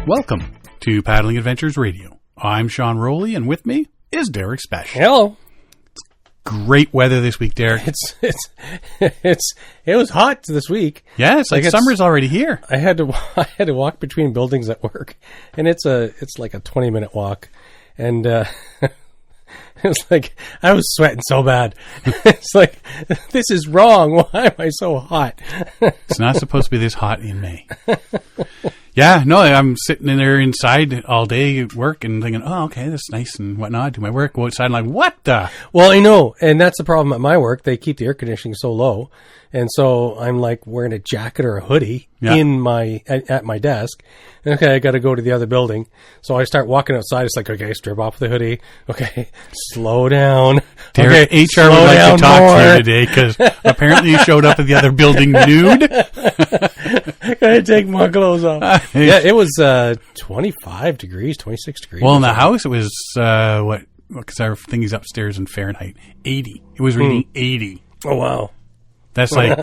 Welcome to Paddling Adventures Radio. I'm Sean Rowley, and with me is Derek Spesh. Hello. Great weather this week, Derek. It was hot this week. Yeah, it's like summer's already here. I had to walk between buildings at work, and it's like a 20-minute walk, and it's like I was sweating so bad. It's like, this is wrong. Why am I so hot? It's not supposed to be this hot in May. Yeah, no, I'm sitting in there inside all day at work and thinking, oh, okay, that's nice and whatnot. Do my work, go outside, and like, what the? Well, I know, and that's the problem at my work. They keep the air conditioning so low, and so I'm like wearing a jacket or a hoodie at my desk. Okay, I got to go to the other building, so I start walking outside. It's like, okay, strip off the hoodie. Okay, slow down. Derek, okay, HR would like to talk to you today because apparently you showed up at the other building nude. Gotta take my clothes off. Yeah, it was 25 degrees, 26 degrees. Well, in the house, it was, because our thing is upstairs in Fahrenheit, 80. It was reading 80. Oh, wow. That's like,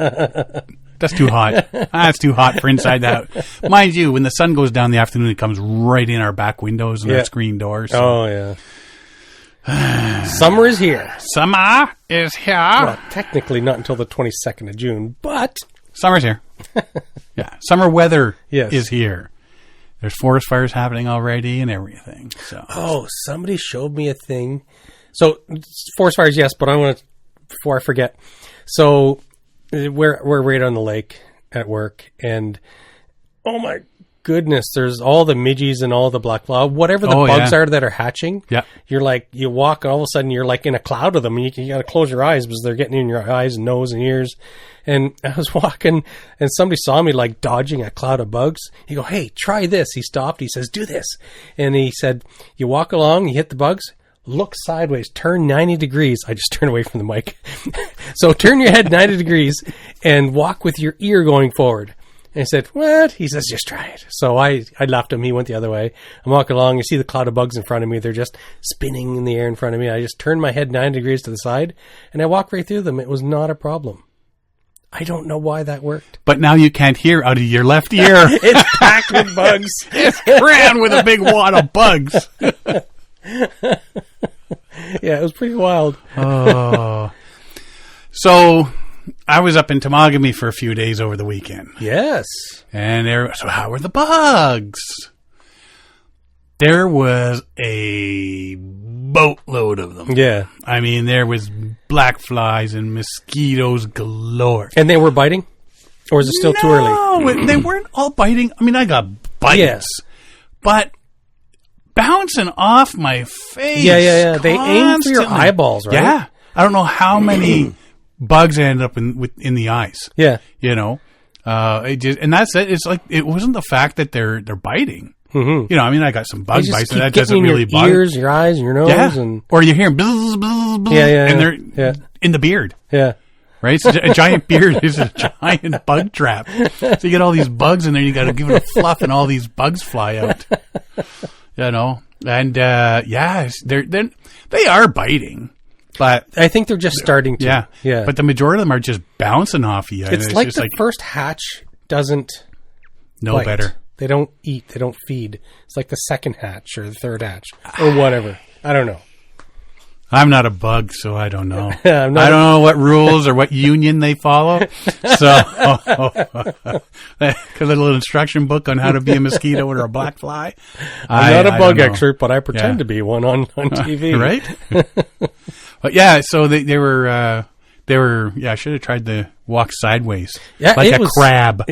that's too hot. That's too hot for inside the house. Mind you, when the sun goes down in the afternoon, it comes right in our back windows and our screen doors. So. Oh, yeah. Summer is here. Summer is here. Well, technically not until the 22nd of June, but... Summer's here. Yeah, summer weather is here. There's forest fires happening already and everything. So. Oh, somebody showed me a thing. So, forest fires, yes, but I want to, before I forget. So, we're right on the lake at work, and oh my goodness, there's all the midges and all the black cloud, whatever the bugs are that are hatching. Yeah, you're like, you walk, and all of a sudden you're like in a cloud of them, and you got to close your eyes because they're getting in your eyes and nose and ears. And I was walking, and somebody saw me like dodging a cloud of bugs. He go, hey, try this. He stopped. He says, do this. And he said, you walk along, you hit the bugs, look sideways, turn 90 degrees. I just turned away from the mic. So turn your head 90 degrees and walk with your ear going forward. And I said, what? He says, just try it. So I left him. He went the other way. I'm walking along. You see the cloud of bugs in front of me. They're just spinning in the air in front of me. I just turned my head 90 degrees to the side, and I walked right through them. It was not a problem. I don't know why that worked. But now you can't hear out of your left ear. It's packed with bugs. It's crammed with a big wad of bugs. Yeah, it was pretty wild. Oh. So I was up in Temagami for a few days over the weekend. Yes. And so how were the bugs? There was a boatload of them. Yeah. I mean, there was black flies and mosquitoes galore. And they were biting? Or was it still too early? No, they weren't all biting. I mean, I got bites. Yes. But bouncing off my face. Yeah. They aim for your eyeballs, right? Yeah. I don't know how many bugs end up in the eyes. Yeah. You know? And that's it. It's like, it wasn't the fact that they're biting. Mm-hmm. You know, I mean, I got some bug bites, and that doesn't really bother. Your ears, your eyes, and your nose, and or you hear bzz, bzz, bzz, and they're in the beard. Yeah, right. So a giant beard is a giant bug trap. So you get all these bugs in there. You got to give it a fluff, and all these bugs fly out. You know, and they are biting, but I think they're just starting to. Yeah. But the majority of them are just bouncing off you. It's like the first hatch doesn't know better. They don't eat. They don't feed. It's like the second hatch or the third hatch or whatever. I don't know. I'm not a bug, so I don't know. I don't know what rules or what union they follow. So, a little instruction book on how to be a mosquito or a black fly. I'm not a bug expert, but I pretend to be one on TV. Right? But yeah, so they were, I should have tried the walk sideways. Yeah, like a crab.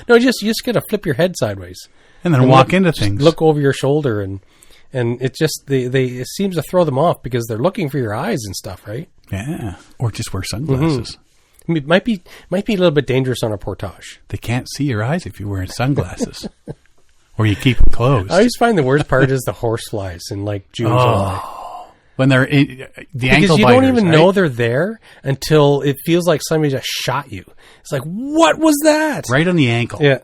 No, you just got to flip your head sideways. And then walk into things. Look over your shoulder, and it just, it seems to throw them off because they're looking for your eyes and stuff, right? Yeah. Or just wear sunglasses. Mm-hmm. It might be a little bit dangerous on a portage. They can't see your eyes if you're wearing sunglasses. Or you keep them closed. I always find the worst part is the horseflies in like June, July. When they're the ankle biters, because you don't even know they're there until it feels like somebody just shot you. It's like, what was that? Right on the ankle. Yeah.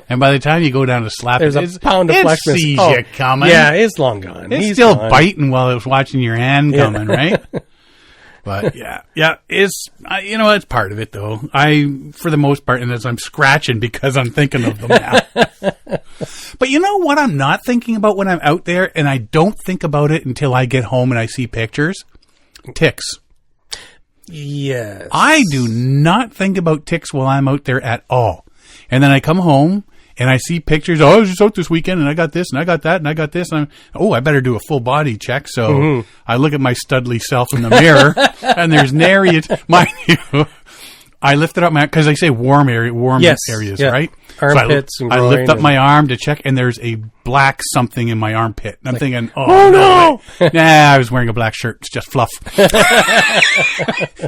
And by the time you go down to slap there's a pound of flesh. It sees you coming. Yeah, it's long gone. It's still biting while it was watching your hand coming, right? But it's it's part of it though. For the most part, and as I'm scratching because I'm thinking of them now. But you know what I'm not thinking about when I'm out there, and I don't think about it until I get home and I see pictures? Ticks. Yes. I do not think about ticks while I'm out there at all. And then I come home and I see pictures. Oh, I was just out this weekend and I got this and I got that and I got this. And I better do a full body check. So I look at my studly self in the mirror and there's nary, mind you, I lifted up because they say warm areas, right? Armpits and groin. I lift up my arm to check, and there's a black something in my armpit. And I'm thinking, oh no! Nah, I was wearing a black shirt. It's just fluff.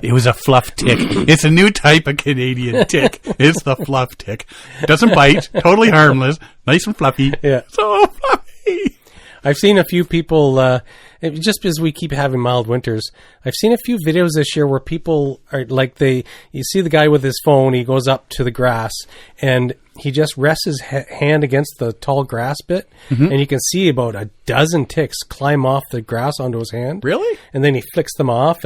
It was a fluff tick. It's a new type of Canadian tick. It's the fluff tick. Doesn't bite. Totally harmless. Nice and fluffy. Yeah. So fluffy. I've seen a few people, just as we keep having mild winters, I've seen a few videos this year where people are like you see the guy with his phone, he goes up to the grass and he just rests his hand against the tall grass bit and you can see about a dozen ticks climb off the grass onto his hand. Really? And then he flicks them off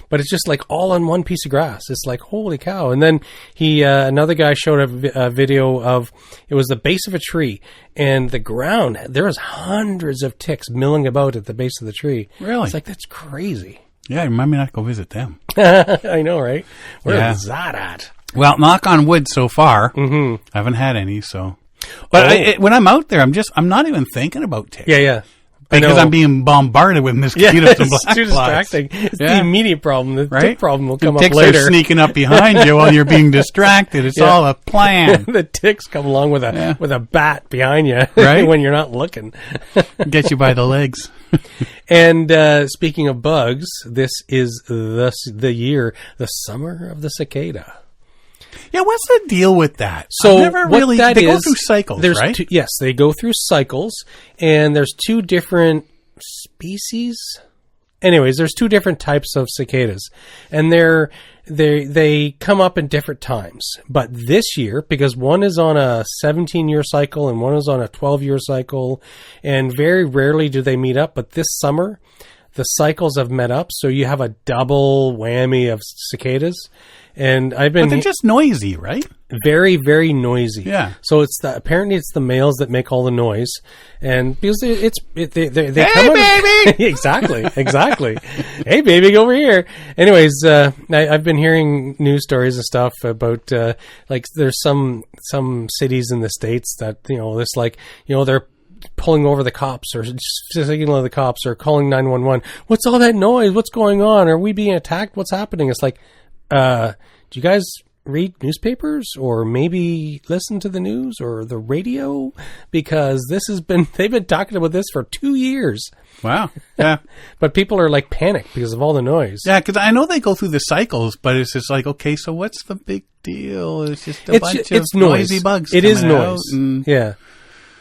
but it's just like all on one piece of grass. It's like, holy cow. And then another guy showed a video of, it was the base of a tree and the ground, there was hundreds of ticks milling about at the base of the tree. Really? It's like, that's crazy. Yeah, remind me not to go visit them. I know, right? Where is that at? Well, knock on wood so far. I haven't had any, so. But when I'm out there, I'm not even thinking about ticks. Yeah. Because I'm being bombarded with mosquitoes and black it's too distracting. It's the immediate problem. The tick problem will come up later. Ticks are sneaking up behind you while you're being distracted. It's all a plan. The ticks come along with a bat behind you when you're not looking. Get you by the legs. And speaking of bugs, this is the year, the summer of the cicada. Yeah, what's the deal with that? So they go through cycles, right? Yes, they go through cycles, and there's two different species. Anyways, there's two different types of cicadas, and they come up in different times. But this year, because one is on a 17-year cycle and one is on a 12-year cycle, and very rarely do they meet up, but this summer, the cycles have met up, so you have a double whammy of cicadas. And But they're just noisy, right? Very, very noisy. Yeah. So apparently it's the males that make all the noise, and because they hey, come baby. exactly. Hey, baby, go over here. Anyways, I've been hearing news stories and stuff about like there's some cities in the States that they're pulling over the cops or just signaling the cops or calling 911. What's all that noise? What's going on? Are we being attacked? What's happening? It's like, do you guys read newspapers or maybe listen to the news or the radio? Because they've been talking about this for 2 years. Wow. Yeah. But people are like panicked because of all the noise. Yeah, because I know they go through the cycles, but it's just like, okay, so what's the big deal? It's just a bunch of noisy bugs. It is noise. Yeah.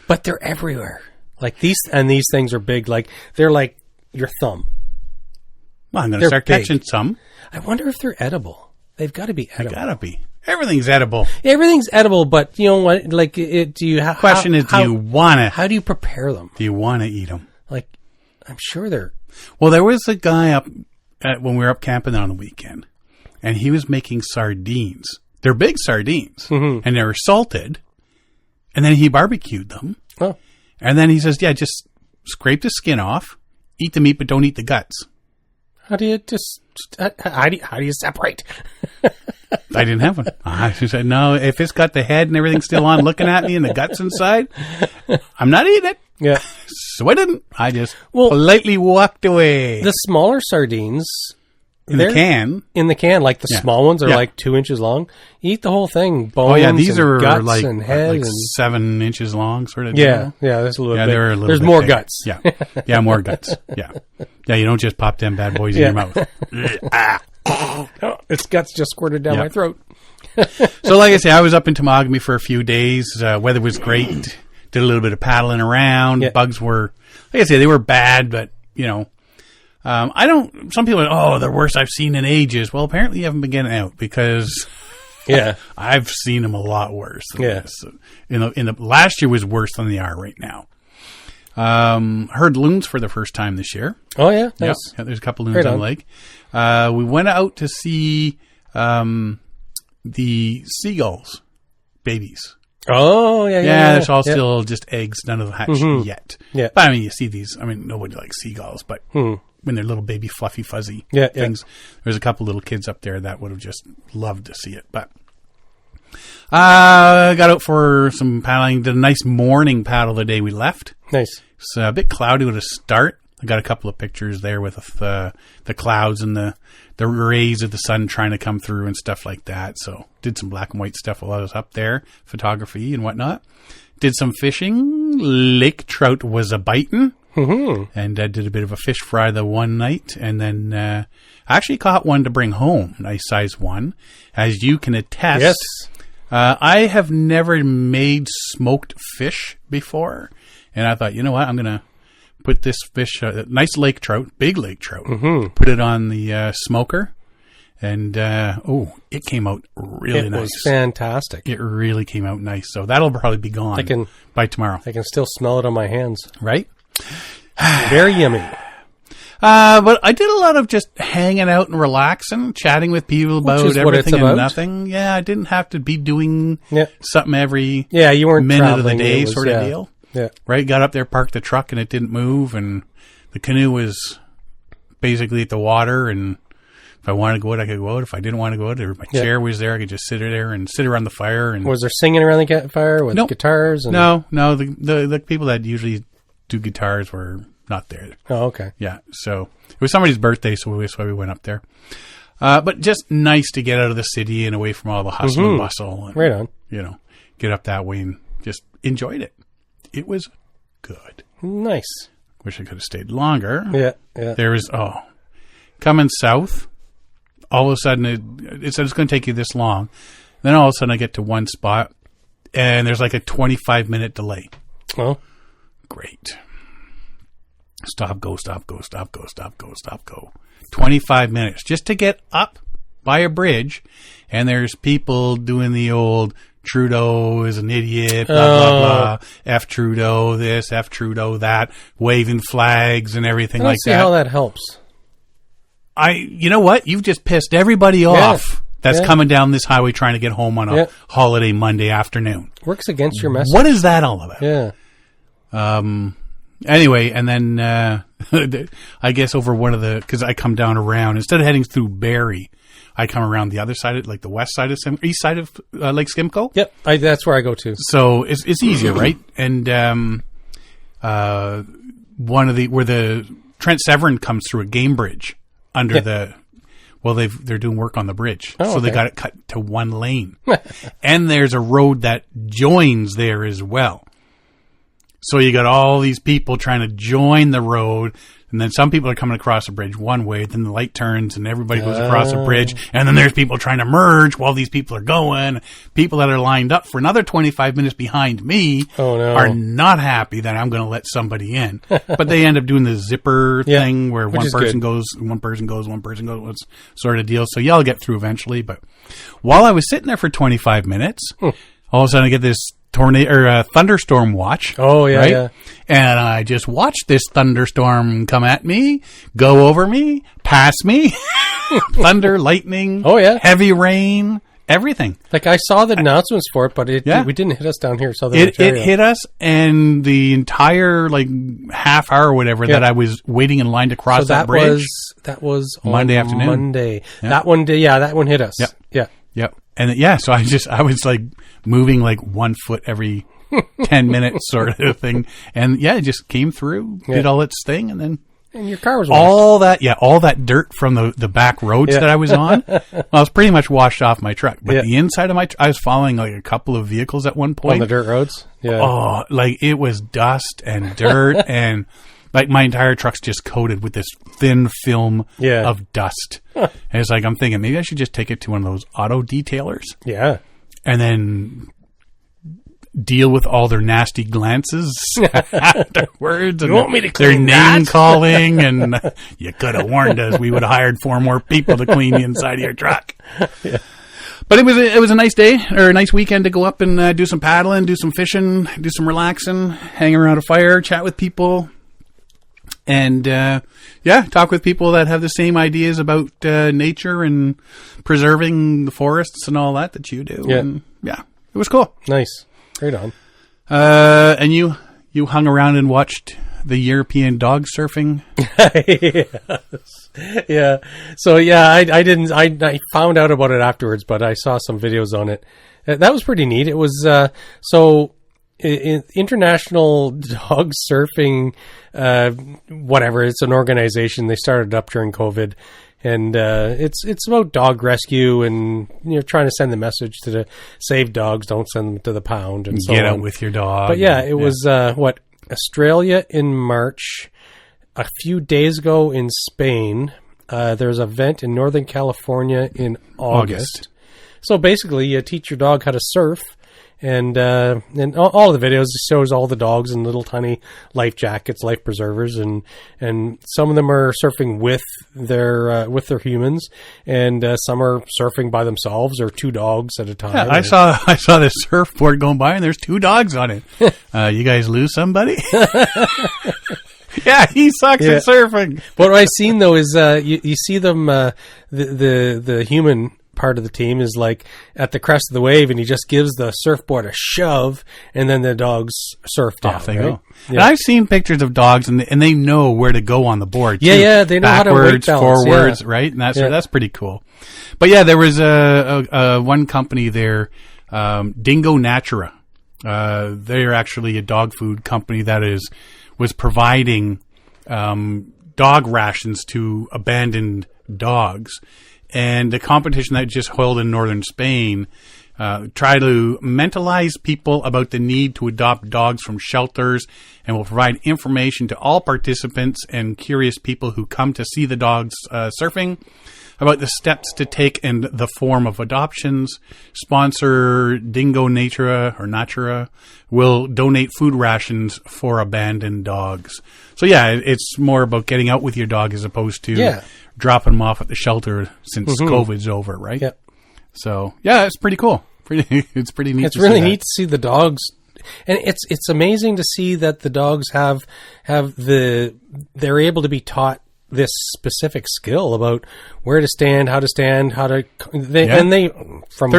But they're everywhere. Like these things are big. Like they're like your thumb. Well, I'm going to start catching some. I wonder if they're edible. They've got to be edible. They got to be. Everything's edible. Everything's edible, but you know what? Like, do you have? Question is, do you want to? How do you prepare them? Do you want to eat them? Like, I'm sure they're. Well, there was a guy when we were up camping on the weekend, and he was making sardines. They're big sardines, and they were salted, and then he barbecued them. Oh. And then he says, "Yeah, just scrape the skin off, eat the meat, but don't eat the guts." How do you separate? I didn't have one. I said, no, if it's got the head and everything still on looking at me and the guts inside, I'm not eating it. Yeah. So I didn't. I just politely walked away. The smaller sardines. In the can, like the small ones are like 2 inches long. You eat the whole thing. Bones these are guts like, and head like 7 inches long, sort of. Yeah, there's a little bit. They're a little there's bit more big. guts. Yeah, more guts. Yeah, you don't just pop them bad boys in your mouth. Its guts just squirted down my throat. So, like I say, I was up in Temagami for a few days. Weather was great. Did a little bit of paddling around. Yeah. Bugs were, like I say, they were bad, but some people are, they're worse I've seen in ages. Well, apparently you haven't been getting out because I've seen them a lot worse than this. In the last year was worse than they are right now. Heard loons for the first time this year. Oh yeah. Nice. Yeah, there's a couple loons on the lake. We went out to see, the seagulls, babies. Oh, yeah. Yeah, it's all still just eggs. None of them hatched yet. Yeah. But I mean, you see these. I mean, nobody likes seagulls, but when they're little baby fluffy fuzzy things, there's a couple little kids up there that would have just loved to see it. But got out for some paddling. Did a nice morning paddle the day we left. Nice. It's a bit cloudy with a start. I got a couple of pictures there with the clouds and the rays of the sun trying to come through and stuff like that. So did some black and white stuff while I was up there, photography and whatnot. Did some fishing. Lake trout was a-biting. And I did a bit of a fish fry the one night. And then I actually caught one to bring home, nice size one. As you can attest, yes. I have never made smoked fish before. And I thought, you know what, I'm going to put this fish, nice lake trout, big lake trout, put it on the smoker, and it came out really nice. It was fantastic. It really came out nice. So that'll probably be gone by tomorrow. I can still smell it on my hands. Right? Very yummy. But I did a lot of just hanging out and relaxing, chatting with people about everything and nothing. Yeah, I didn't have to be doing something every you weren't minute of the day sort of deal. Yeah. Right? Got up there, parked the truck, and it didn't move, and the canoe was basically at the water, and if I wanted to go out, I could go out. If I didn't want to go out, my chair was there. I could just sit there and sit around the fire. And was there singing around the campfire with guitars? And No. The people that usually do guitars were not there. Oh, okay. Yeah. So it was somebody's birthday, so that's why we went up there. But just nice to get out of the city and away from all the hustle and bustle. And, right on. Get up that way and just enjoyed it. It was good. Nice. Wish I could have stayed longer. Yeah. There was, coming south, all of a sudden it said it's going to take you this long. Then all of a sudden I get to one spot and there's like a 25-minute delay. Oh. Great. Stop, go, stop, go, stop, go, stop, go, stop, go. 25 minutes just to get up by a bridge, and there's people doing the old Trudeau is an idiot, blah, blah, blah. F Trudeau this, F Trudeau that, waving flags and everything like that. I don't see how that helps. You know what? You've just pissed everybody off that's coming down this highway trying to get home on a holiday Monday afternoon. Works against your message. What is that all about? Yeah. Anyway, and then I guess over because I come down around, instead of heading through Barrie, I come around the other side, like the west side of east side of Lake Skimco. Yep, that's where I go to. So it's easier, right? And where the Trent Severn comes through a game bridge under they're doing work on the bridge, so they got it cut to one lane, and there's a road that joins there as well. So you got all these people trying to join the road, and then some people are coming across the bridge one way, then the light turns and everybody goes across the bridge, and then there's people trying to merge while these people are going. People that are lined up for another 25 minutes behind me are not happy that I'm going to let somebody in. But they end up doing the zipper thing where one person goes, one person goes, sort of deal. So y'all get through eventually. But while I was sitting there for 25 minutes, all of a sudden I get this tornado or thunderstorm watch. Oh yeah, right? yeah. And I just watched this thunderstorm come at me, go over me, pass me, thunder, lightning. Oh yeah, heavy rain, everything. Like I saw the announcements for it, but we didn't hit us down here. Southern Ontario. It hit us, and the entire half hour or whatever that I was waiting in line to cross that bridge. That was Monday afternoon. Monday. Yeah. That one that one hit us. Yep. And so I was like moving like 1 foot every 10 minutes sort of thing. And it just came through, did all its thing. And then your car was all that dirt from the back roads that I was on, I was pretty much washed off my truck. But the inside of I was following like a couple of vehicles at one point. On the dirt roads? Yeah. Oh, like it was dust and dirt and like my entire truck's just coated with this thin film of dust. And it's like, I'm thinking maybe I should just take it to one of those auto detailers. Yeah. And then deal with all their nasty glances afterwards. And you want me to clean their name calling and you could have warned us. We would have hired 4 more people to clean the inside of your truck. Yeah. But it was a nice day or a nice weekend to go up and do some paddling, do some fishing, do some relaxing, hang around a fire, chat with people. And, talk with people that have the same ideas about nature and preserving the forests and all that you do. Yeah. And, it was cool. Nice. Right on. And you hung around and watched the European dog surfing? Yes. Yeah. So yeah, I found out about it afterwards, but I saw some videos on it. That was pretty neat. It was, International Dog Surfing, whatever. It's an organization. They started up during COVID, and it's about dog rescue and trying to send the message to save dogs, don't send them to the pound, and so get out on. with your dog. But yeah, it was Australia in March. A few days ago in Spain, there's an event in Northern California in August. So basically, you teach your dog how to surf. And all of the videos shows all the dogs in little tiny life jackets, life preservers, and some of them are surfing with their humans, and some are surfing by themselves or two dogs at a time. Yeah, I saw this surfboard going by, and there's two dogs on it. You guys lose somebody? Yeah, he sucks at surfing. What I've seen though is you see them the human part of the team is like at the crest of the wave, and he just gives the surfboard a shove, and then the dogs surf down. Off they go. Yeah. And I've seen pictures of dogs, and they know where to go on the board. Yeah, too. yeah, they know backwards, how to weight balance. forwards, right? And that's pretty cool. But yeah, there was one company there, Dingo Natura. They're actually a dog food company that was providing dog rations to abandoned dogs. And the competition that just held in northern Spain try to mentalize people about the need to adopt dogs from shelters, and will provide information to all participants and curious people who come to see the dogs surfing about the steps to take and the form of adoptions. Sponsor Dingo Natura will donate food rations for abandoned dogs. So yeah, it's more about getting out with your dog as opposed to dropping them off at the shelter since COVID's over, right? Yep. So yeah, it's pretty cool. It's pretty neat. It's really neat to see the dogs, and it's amazing to see that the dogs they're able to be taught this specific skill about where to stand, how to stand, they're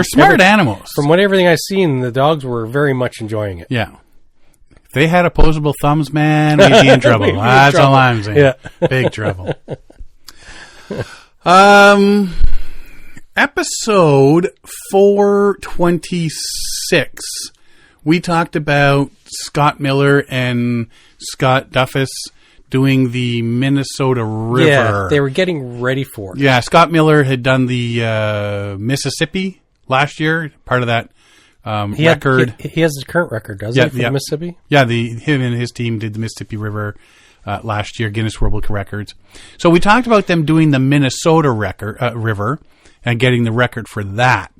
smart animals. From everything I've seen, the dogs were very much enjoying it. Yeah. If they had opposable thumbs, man, we'd be in trouble. That's all I'm saying. Yeah. Big trouble. Episode 426. We talked about Scott Miller and Scott Duffus doing the Minnesota River. Yeah, they were getting ready for it. Yeah, Scott Miller had done the Mississippi last year, part of that record. He has his current record, doesn't he, for the Mississippi? Yeah, him and his team did the Mississippi River last year, Guinness World Book of Records. So we talked about them doing the Minnesota River and getting the record for that.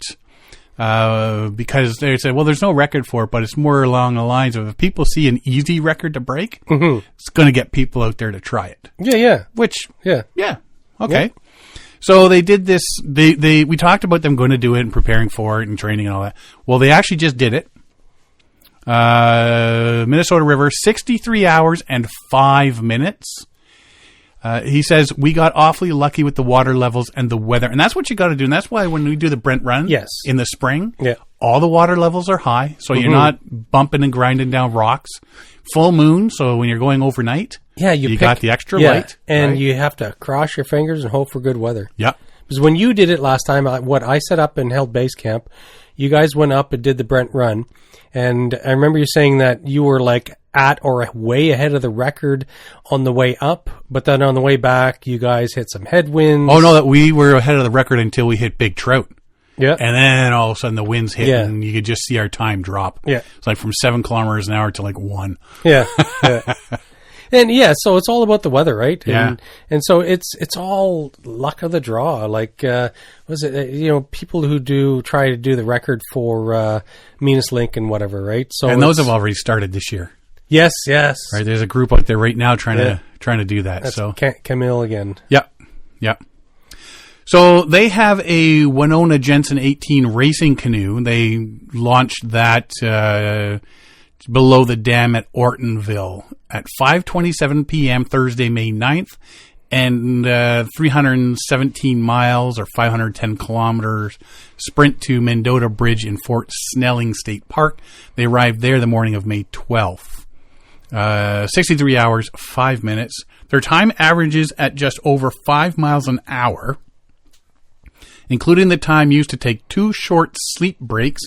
Because they said, well, there's no record for it, but it's more along the lines of if people see an easy record to break, it's going to get people out there to try it. Yeah. Okay. Yeah. So they did this. We talked about them going to do it and preparing for it and training and all that. Well, they actually just did it. Minnesota River, 63 hours and 5 minutes. He says, we got awfully lucky with the water levels and the weather. And that's what you got to do. And that's why when we do the Brent Run in the spring, all the water levels are high. So you're not bumping and grinding down rocks. Full moon. So when you're going overnight, you got the extra light. And you have to cross your fingers and hope for good weather. Yeah. Because when you did it last time, I set up and held base camp, you guys went up and did the Brent Run. And I remember you saying that you were like at or way ahead of the record on the way up, but then on the way back, you guys hit some headwinds. Oh, no, that we were ahead of the record until we hit big trout. Yeah. And then all of a sudden the winds hit and you could just see our time drop. Yeah. It's like from 7 kilometers an hour to like 1. Yeah. And so it's all about the weather, right? Yeah. And so it's all luck of the draw. Like, was it, people who try to do the record for, Meanest Link and whatever, right? So and those have already started this year. Yes. Right. There's a group out there right now trying to do that. That's so Camille again. Yep. So they have a Winona Jensen 18 racing canoe. They launched that below the dam at Ortonville at 5:27 p.m. Thursday, May 9th. and 317 miles or 510 kilometers sprint to Mendota Bridge in Fort Snelling State Park. They arrived there the morning of May 12th. 63 hours, 5 minutes. Their time averages at just over 5 miles an hour, including the time used to take 2 short sleep breaks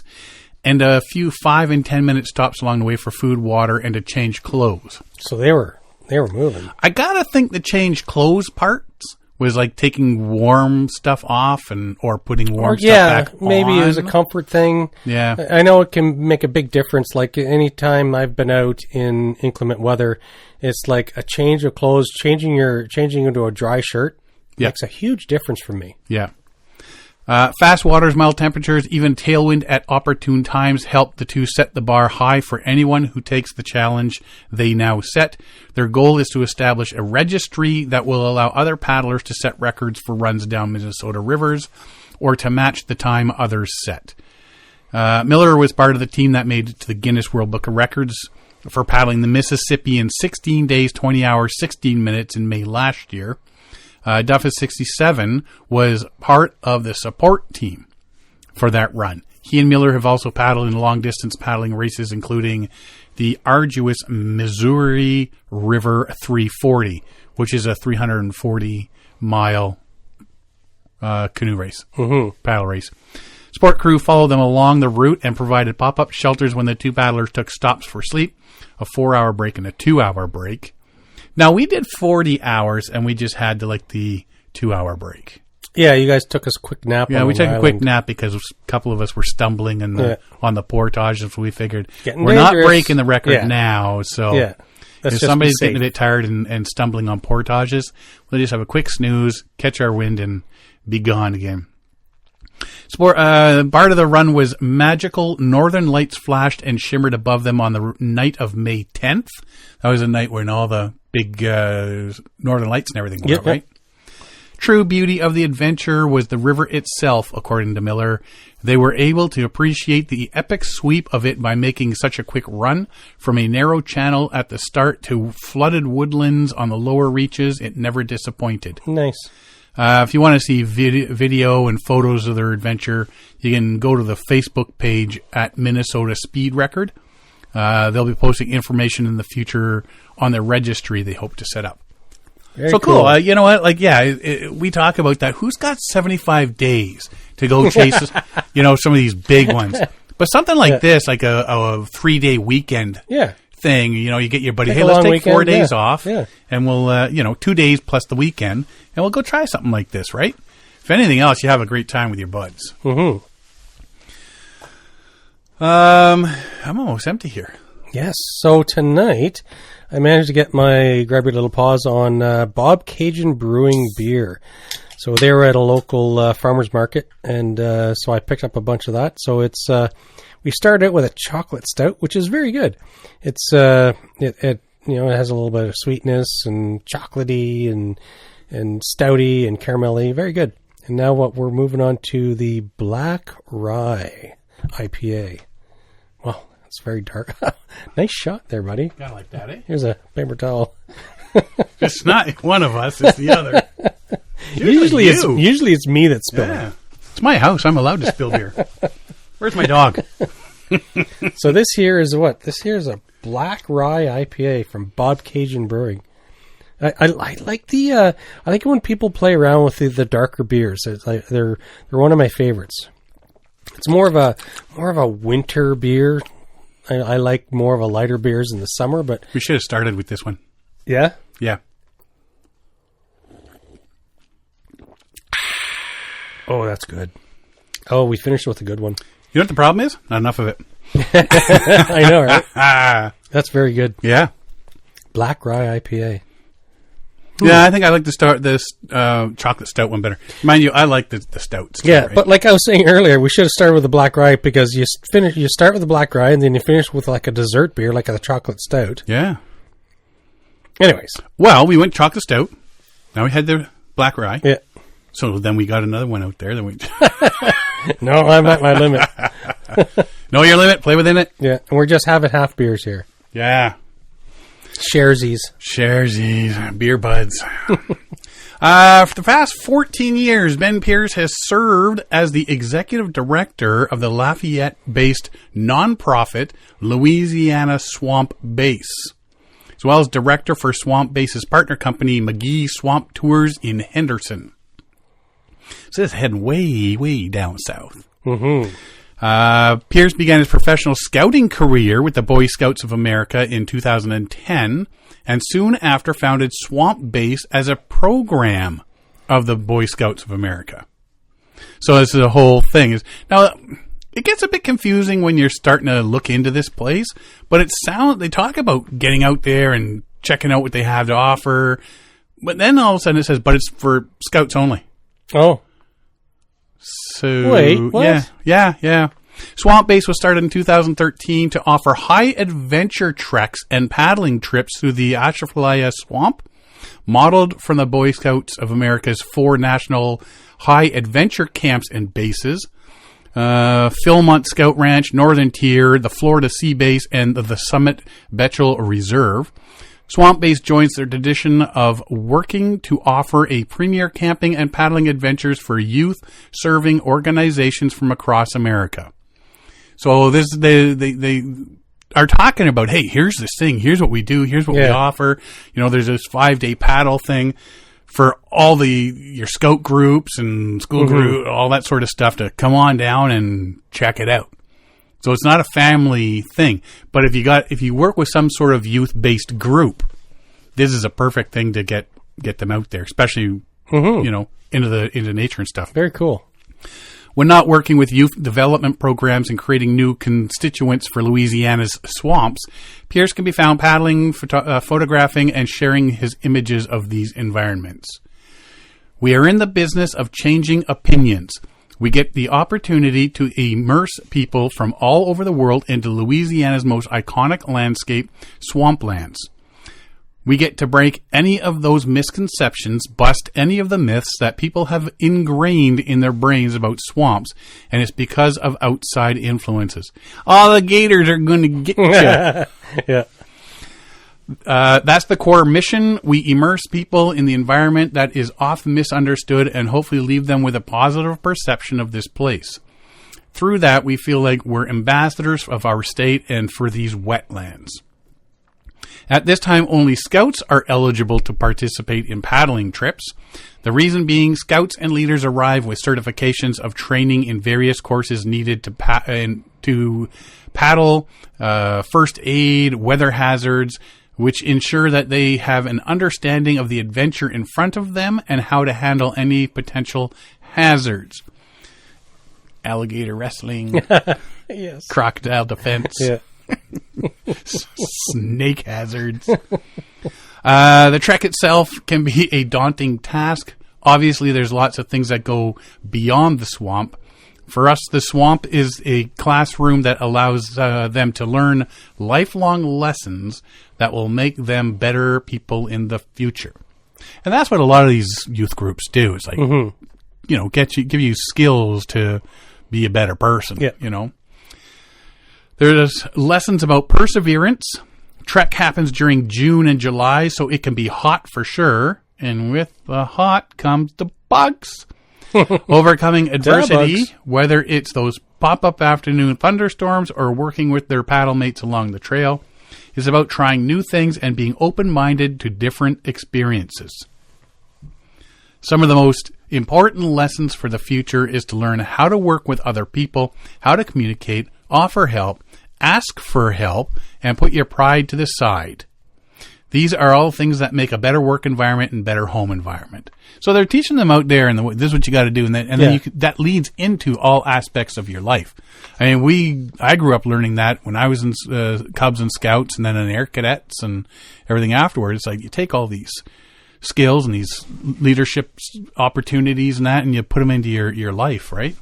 and a few 5 and 10 minute stops along the way for food, water, and to change clothes. So they were moving. I gotta think the change clothes parts was like taking warm stuff off or putting warm stuff back on. Maybe it was a comfort thing. Yeah. I know it can make a big difference. Like any time I've been out in inclement weather, it's like a change of clothes, changing into a dry shirt makes a huge difference for me. Yeah. Fast waters, mild temperatures, even tailwind at opportune times help the two set the bar high for anyone who takes the challenge they now set. Their goal is to establish a registry that will allow other paddlers to set records for runs down Minnesota rivers or to match the time others set. Miller was part of the team that made it to the Guinness World Book of Records for paddling the Mississippi in 16 days, 20 hours, 16 minutes in May last year. Duff at 67 was part of the support team for that run. He and Miller have also paddled in long-distance paddling races, including the arduous Missouri River 340, which is a 340-mile canoe race, paddle race. Sport crew followed them along the route and provided pop-up shelters when the two paddlers took stops for sleep, a 4-hour break and a 2-hour break. Now, we did 40 hours, and we just had the 2-hour break. Yeah, you guys took us a quick nap. Yeah, we took a quick nap because a couple of us were stumbling on the portage, and so we figured we're not breaking the record now. So if somebody's getting a bit tired and stumbling on portages, we'll just have a quick snooze, catch our wind, and be gone again. Part of the run was magical. Northern lights flashed and shimmered above them on the night of May 10th. That was a night when all the big northern lights and everything were out, right? True beauty of the adventure was the river itself, according to Miller. They were able to appreciate the epic sweep of it by making such a quick run. From a narrow channel at the start to flooded woodlands on the lower reaches, it never disappointed. Nice. If you want to see video and photos of their adventure, you can go to the Facebook page at Minnesota Speed Record. They'll be posting information in the future on their registry they hope to set up. Very so cool. You know what? We talk about that. Who's got 75 days to go chase, some of these big ones? But something like this, like a 3-day weekend thing, you get your buddy, hey, let's take 4 days off, and we'll, 2 days plus the weekend, and we'll go try something like this, right? If anything else, you have a great time with your buds. Mm-hmm. I'm almost empty here. Yes. So tonight, I managed to get my grab your little paws on Bob Cajun Brewing beer. So they were at a local farmer's market, and so I picked up a bunch of that. So it's we started out with a chocolate stout, which is very good. It's it has a little bit of sweetness and chocolatey and stouty and caramelly, very good. And now we're moving on to the Black Rye IPA. Well, it's very dark. Nice shot there, buddy. Kind of like that, eh? Here's a paper towel. It's not one of us, it's the other. Usually it's me that's spilling. Yeah. It's my house. I'm allowed to spill beer. Where's my dog? So this here is what? This here is a Black Rye IPA from Bob Cajun Brewing. I like I like when people play around with the darker beers. It's like they're one of my favorites. It's more of a winter beer. I like more of a lighter beers in the summer, but we should have started with this one. Yeah? Yeah. Oh, that's good. Oh, we finished with a good one. You know what the problem is? Not enough of it. I know, right? That's very good. Yeah. Black Rye IPA. Yeah, I think I like to start this chocolate stout one better. Mind you, I like the stouts. Yeah, right? But like I was saying earlier, we should have started with the Black Rye because you start with the Black Rye and then you finish with like a dessert beer, like a chocolate stout. Yeah. Anyways. Well, we went chocolate stout. Now we had the Black Rye. Yeah. So then we got another one out there. Then we. No, I'm at my limit. Know your limit. Play within it. Yeah, and we're just having half beers here. Yeah. Sharesies, beer buds. For the past 14 years, Ben Pierce has served as the executive director of the Lafayette-based nonprofit Louisiana Swamp Base, as well as director for Swamp Base's partner company, McGee Swamp Tours in Henderson. So this is heading way, way down south. Pierce began his professional scouting career with the Boy Scouts of America in 2010, and soon after founded Swamp Base as a program of the Boy Scouts of America. So this is a whole thing. Now, it gets a bit confusing when you're starting to look into this place, but they talk about getting out there and checking out what they have to offer, but then all of a sudden it says, but it's for Scouts only. Oh. So, wait, what? Yeah. Swamp Base was started in 2013 to offer high-adventure treks and paddling trips through the Atchafalaya Swamp, modeled from the Boy Scouts of America's 4 national high-adventure camps and bases, Philmont Scout Ranch, Northern Tier, the Florida Sea Base, and the Summit Betchel Reserve. Swamp Base joins their tradition of working to offer a premier camping and paddling adventures for youth serving organizations from across America. So they are talking about, hey, here's this thing, here's what we do, here's what we offer. There's this 5-day paddle thing for all your scout groups and school group, all that sort of stuff to come on down and check it out. So it's not a family thing, but if you work with some sort of youth-based group, this is a perfect thing to get them out there, especially into nature and stuff. Very cool. When not working with youth development programs and creating new constituents for Louisiana's swamps, Pierce can be found paddling, photographing, and sharing his images of these environments. We are in the business of changing opinions. We get the opportunity to immerse people from all over the world into Louisiana's most iconic landscape, swamplands. We get to break any of those misconceptions, bust any of the myths that people have ingrained in their brains about swamps, and it's because of outside influences. All the gators are going to get you. Yeah. That's the core mission. We immerse people in the environment that is often misunderstood and hopefully leave them with a positive perception of this place. Through that, we feel like we're ambassadors of our state and for these wetlands. At this time, only Scouts are eligible to participate in paddling trips. The reason being, Scouts and leaders arrive with certifications of training in various courses needed to paddle, first aid, weather hazards, which ensure that they have an understanding of the adventure in front of them and how to handle any potential hazards. Alligator wrestling, yes. Crocodile defense. Yeah. Snake hazards. The trek itself can be a daunting task. Obviously, there's lots of things that go beyond the swamp. For us, the swamp is a classroom that allows them to learn lifelong lessons that will make them better people in the future. And that's what a lot of these youth groups do. It's like, give you skills to be a better person, There's lessons about perseverance. Trek happens during June and July, so it can be hot for sure. And with the hot comes the bugs. Overcoming adversity, whether it's those pop-up afternoon thunderstorms or working with their paddle mates along the trail, is about trying new things and being open-minded to different experiences. Some of the most important lessons for the future is to learn how to work with other people, how to communicate, offer help, ask for help, and put your pride to the side. These are all things that make a better work environment and better home environment. So they're teaching them out there, and this is what you got to do, and then that leads into all aspects of your life. I mean, I grew up learning that when I was in Cubs and Scouts, and then in Air Cadets and everything afterwards. It's like you take all these skills and these leadership opportunities and that, and you put them into your life, right?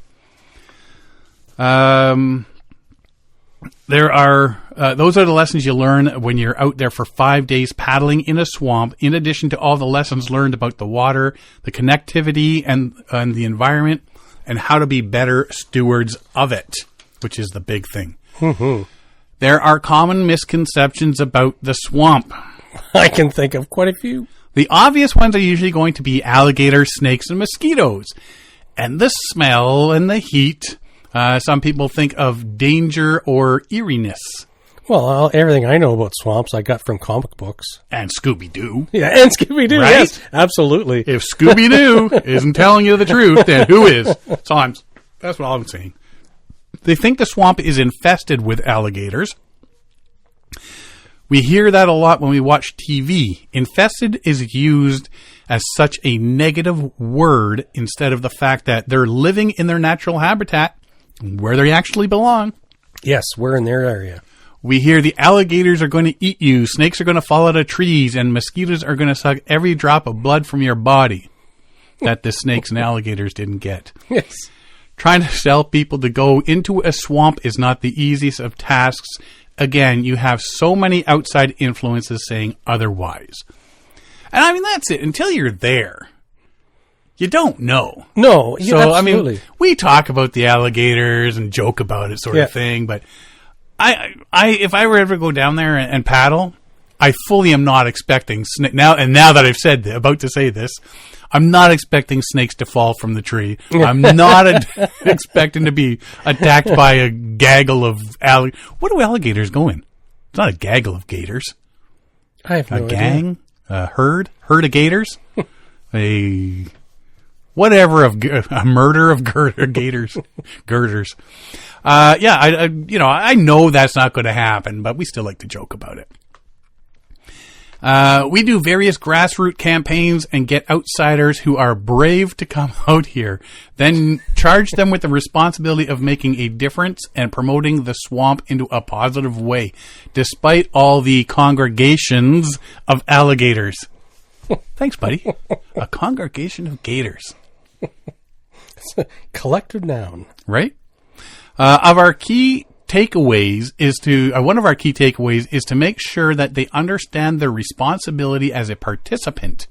There are those are the lessons you learn when you're out there for 5 days paddling in a swamp, in addition to all the lessons learned about the water, the connectivity, and the environment, and how to be better stewards of it, which is the big thing. Mm-hmm. There are common misconceptions about the swamp. I can think of quite a few. The obvious ones are usually going to be alligators, snakes, and mosquitoes. And the smell and the heat, some people think of danger or eeriness. Well, everything I know about swamps I got from comic books. And Scooby-Doo. Yeah, and Scooby-Doo, right? Yes, absolutely. If Scooby-Doo isn't telling you the truth, then who is? So that's what I'm saying. They think the swamp is infested with alligators. We hear that a lot when we watch TV. Infested is used as such a negative word instead of the fact that they're living in their natural habitat where they actually belong. Yes, we're in their area. We hear the alligators are going to eat you, snakes are going to fall out of trees, and mosquitoes are going to suck every drop of blood from your body that the snakes and alligators didn't get. Yes. Trying to sell people to go into a swamp is not the easiest of tasks. Again, you have so many outside influences saying otherwise. And I mean, that's it. Until you're there, you don't know. No, so, absolutely. I mean, we talk about the alligators and joke about it sort of thing, but if I were ever to go down there and paddle, I fully am not expecting now that I've said about to say this, I'm not expecting snakes to fall from the tree. I'm not expecting to be attacked by a gaggle of alligators. What do alligators go in? It's not a gaggle of gators. I have no idea. A gang, a herd of gators, a murder of gators, girders. I know that's not going to happen, but we still like to joke about it. We do various grassroots campaigns and get outsiders who are brave to come out here, then charge them with the responsibility of making a difference and promoting the swamp into a positive way, despite all the congregations of alligators. Thanks, buddy. A congregation of gators. It's a collective noun. Right? One of our key takeaways is to make sure that they understand their responsibility as a participant.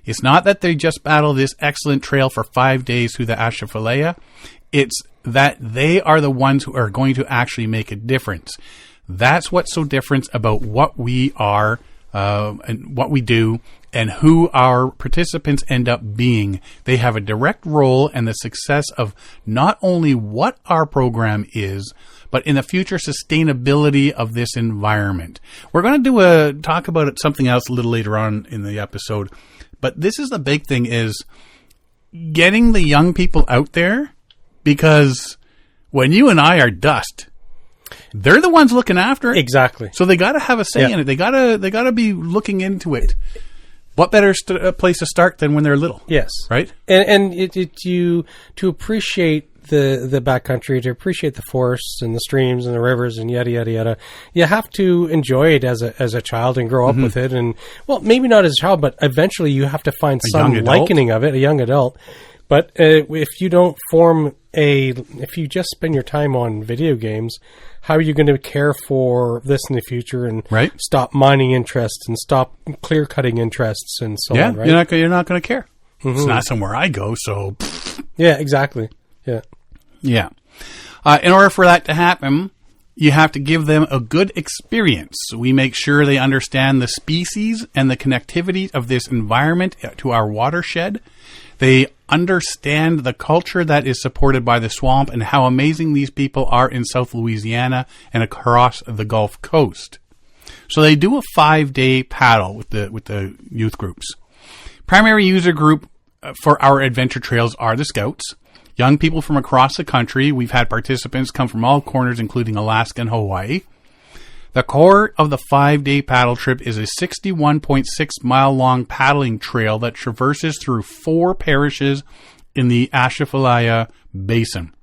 It's not that they just battle this excellent trail for 5 days through the Ashafalaya. It's that they are the ones who are going to actually make a difference. That's what's so different about what we are and what we do and who our participants end up being. They have a direct role in the success of not only what our program is, but in the future sustainability of this environment. We're going to talk about something else a little later on in the episode, but this is the big thing, is getting the young people out there, because when you and I are dust, they're the ones looking after it. Exactly. So they got to have a say in it. They got to be looking into it. What better place to start than when they're little? Yes. Right? And to appreciate the backcountry, to appreciate the forests and the streams and the rivers and yada yada yada, you have to enjoy it as a child and grow up with it. And well, maybe not as a child, but eventually you have to find some likening of it, a young adult. But if you don't if you just spend your time on video games, how are you going to care for this in the future and stop mining interests and stop clear cutting interests and so on? Right? You're not going to care. Mm-hmm. It's not somewhere I go, so. Yeah, exactly. Yeah. Yeah. In order for that to happen, you have to give them a good experience. We make sure they understand the species and the connectivity of this environment to our watershed. They understand the culture that is supported by the swamp and how amazing these people are in South Louisiana and across the Gulf Coast. So they do a 5-day paddle with the youth groups. Primary user group for our adventure trails are the Scouts. Young people from across the country. We've had participants come from all corners, including Alaska and Hawaii. The core of the 5-day paddle trip is a 61.6 mile long paddling trail that traverses through 4 parishes in the Ashafalaya Basin.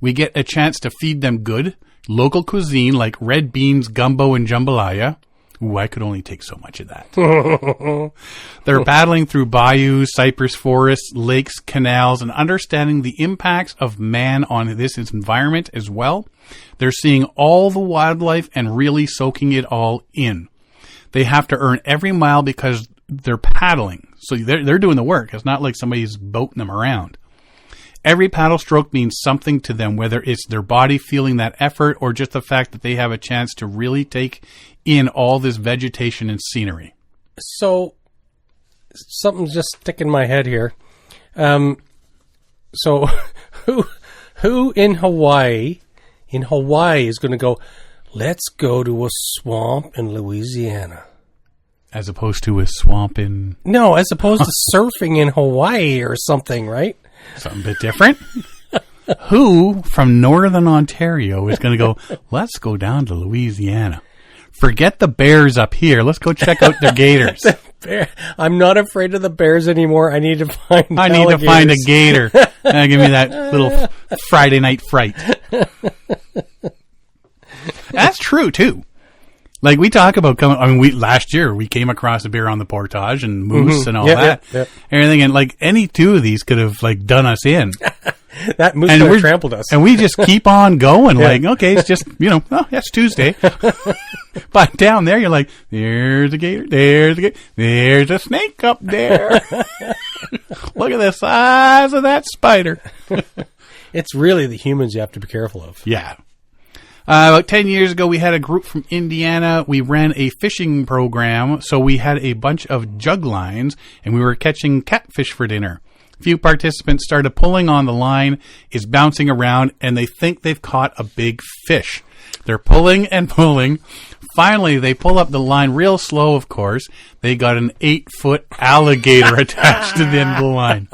We get a chance to feed them good local cuisine like red beans, gumbo, and jambalaya. Ooh, I could only take so much of that. They're paddling through bayous, cypress forests, lakes, canals, and understanding the impacts of man on this environment as well. They're seeing all the wildlife and really soaking it all in. They have to earn every mile because they're paddling. So they're doing the work. It's not like somebody's boating them around. Every paddle stroke means something to them, whether it's their body feeling that effort or just the fact that they have a chance to really take in all this vegetation and scenery. So something's just sticking in my head here. So who in Hawaii is going to go, let's go to a swamp in Louisiana? As opposed to a swamp in... No, as opposed to surfing in Hawaii or something, right? Something a bit different. Who from Northern Ontario is going to go, let's go down to Louisiana? Forget the bears up here. Let's go check out their gators. I'm not afraid of the bears anymore. I need to find a gator. Give me that little Friday night fright. That's true, too. Like, we talk about coming... I mean, last year, we came across a bear on the portage and moose and all that. Yep. Everything. And, like, any two of these could have, like, done us in. That moose could have trampled us. And we just keep on going. Yeah. Like, okay, it's just, it's Tuesday. But down there, you're like, there's a gator, there's a snake up there. Look at the size of that spider. It's really the humans you have to be careful of. Yeah. About 10 years ago, we had a group from Indiana. We ran a fishing program, so we had a bunch of jug lines, and we were catching catfish for dinner. A few participants started pulling on the line, is bouncing around, and they think they've caught a big fish. They're pulling and pulling. Finally, they pull up the line real slow, of course. They got an 8-foot alligator attached to the end of the line.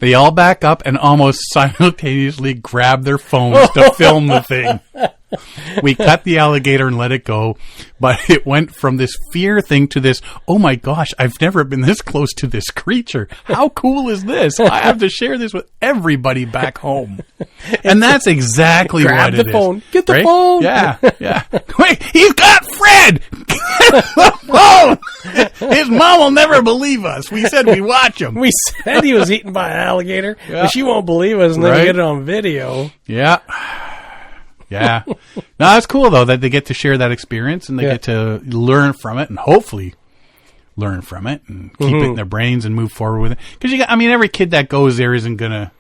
They all back up and almost simultaneously grab their phones to film the thing. We cut the alligator and let it go, but it went from this fear thing to this, oh my gosh, I've never been this close to this creature. How cool is this? I have to share this with everybody back home. And that's exactly what it is. Grab the phone. Get the phone. Yeah. Wait, he's got Fred! Get the phone! His mom will never believe us. We said we'd watch him. We said he was eaten by an alligator, but she won't believe us, and then we get it on video. Yeah. Yeah. No, it's cool, though, that they get to share that experience and they get to learn from it and hopefully learn from it and keep it in their brains and move forward with it. Because, every kid that goes there isn't going to,